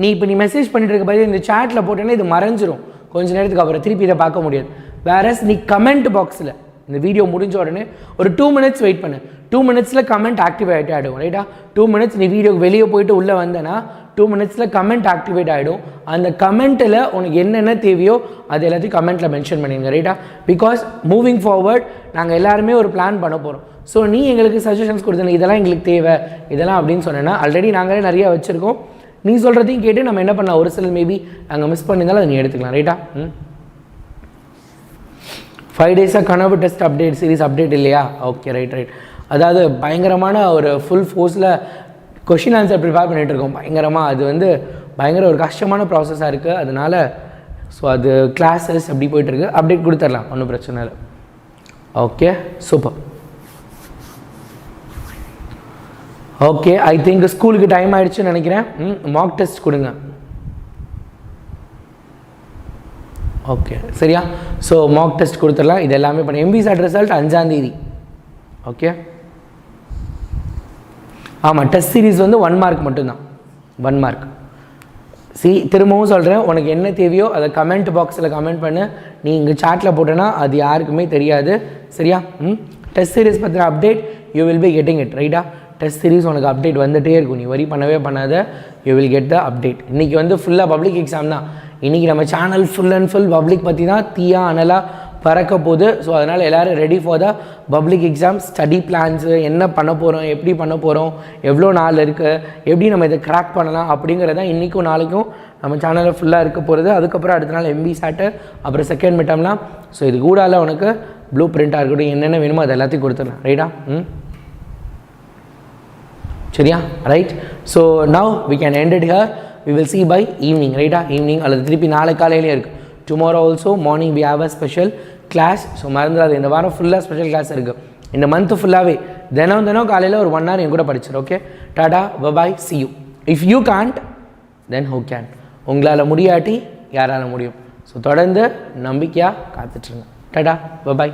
நீ மெசேஜ் பண்ணிட்டு இருக்க பார்த்து இந்த சேட்டில் போட்டேன்னா இது மறைஞ்சிரும் கொஞ்சம் நேரத்துக்கு அப்புறம், திருப்பி இதை பார்க்க முடியாது. வேறஸ் நீ கமெண்ட் பாக்ஸில் இந்த வீடியோ முடிஞ்ச உடனே ஒரு 2 minutes வெயிட் பண்ணு. 2 மினிட்ஸில் கமெண்ட் ஆக்டிவேட் ஆகிடும் ரைட்டா. 2 மினிட்ஸ் நீ வீடியோக்கு வெளியே போயிட்டு உள்ளே வந்தேன்னா 2 மினிட்ஸில் கமெண்ட் ஆக்டிவேட் ஆகிடும். அந்த கமெண்ட்டில் உனக்கு என்னென்ன தேவையோ அது எல்லாத்தையும் கமெண்ட்டில் மென்ஷன் பண்ணிடுங்க ரைட்டா. பிகாஸ் மூவிங் ஃபார்வர்ட் நாங்கள் எல்லாருமே ஒரு பிளான் பண்ண போகிறோம். ஸோ நீ எங்களுக்கு சஜஷன்ஸ் கொடுத்தன இதெல்லாம் எங்களுக்கு தேவை இதெல்லாம் அப்படின்னு சொன்னேன்னா ஆல்ரெடி நாங்களே நிறையா வச்சுருக்கோம். நீ சொல்கிறதையும் கேட்டு நம்ம என்ன பண்ணலாம், ஒரு சில மேபி நாங்கள் மிஸ் பண்ணியிருந்தாலும் அதை நீ எடுத்துக்கலாம் ரைட்டா. 5 டேஸாக கனவு டெஸ்ட் அப்டேட் சீரிஸ் அப்டேட் இல்லையா? Okay right. அதாவது பயங்கரமான ஒரு ஃபுல் ஃபோர்ஸில் கொஷின் ஆன்சர் ப்ரிப்பேர் பண்ணிகிட்ருக்கோம் பயங்கரமாக. அது வந்து பயங்கர ஒரு கஷ்டமான ப்ராசஸாக இருக்குது. அதனால் ஸோ அது கிளாஸஸ் அப்படி போய்ட்டுருக்கு. அப்டேட் கொடுத்துடலாம், ஒன்றும் பிரச்சனை இல்லை. Okay super. Okay I think ஸ்கூலுக்கு டைம் ஆகிடுச்சுன்னு நினைக்கிறேன். மார்க் டெஸ்ட் கொடுங்க. ஓகே சரியா. ஸோ மார்க் டெஸ்ட் கொடுத்துடலாம். இது எல்லாமே பண்ணி MVSAT ரிசல்ட் 5ஆம் தேதி. ஓகே ஆமாம், டெஸ்ட் சீரீஸ் வந்து 1 மார்க் மட்டும்தான், 1 மார்க். திரும்பவும் சொல்கிறேன், உனக்கு என்ன தேவையோ அதை கமெண்ட் பாக்ஸில் கமெண்ட் பண்ணு. நீ இங்கே சாட்டில் போட்டேன்னா அது யாருக்குமே தெரியாது சரியா. டெஸ்ட் சீரீஸ் பற்றின update you will be getting it ரைட்டா. டெஸ்ட் சீரீஸ் உனக்கு அப்டேட் வந்துகிட்டே இருக்கும், நீ வரி பண்ணவே பண்ணாத, you will get the update. இன்றைக்கி வந்து ஃபுல்லாக பப்ளிக் எக்ஸாம் தான். இன்றைக்கி நம்ம channel full and full public பற்றி தான் தீயா அனலாக பறக்க போகுது. ஸோ அதனால் எல்லோரும் ready for the public exam. Study plants என்ன பண்ண போகிறோம், எப்படி பண்ண போகிறோம், எவ்வளோ நாள் இருக்குது, எப்படி நம்ம இதை கிராக் பண்ணலாம் அப்படிங்கிறத இன்றைக்கும் நாளைக்கும் நம்ம சேனலில் ஃபுல்லாக இருக்க போகிறது. அதுக்கப்புறம் அடுத்த நாள் MVSAT, அப்புறம் செகண்ட் மிட்டம்லாம். ஸோ இது கூடால உனக்கு ப்ளூ பிரிண்ட்டாக இருக்கட்டும், என்னென்ன வேணுமோ அது எல்லாத்தையும் கொடுத்துடலாம் ரைட்டா. சரியா right. So now we can end it here. We will see by evening ரைட்டா. ஈவினிங் அல்லது திருப்பி நாளை காலையிலே இருக்குது. Tomorrow also morning we have a special class. So மறந்துடாது, இந்த வாரம் ஃபுல்லாக ஸ்பெஷல் கிளாஸ் இருக்குது. இந்த மந்த்து ஃபுல்லாகவே தினம் காலையில் ஒரு 1 hour என் கூட படிச்சிடும். Okay ta ta bye bye see you. If you can't then who can? உங்களால் முடியாட்டி யாரால் முடியும்? ஸோ தொடர்ந்து நம்பிக்கையாக காத்துட்ருங்க. டாடா பபாய்.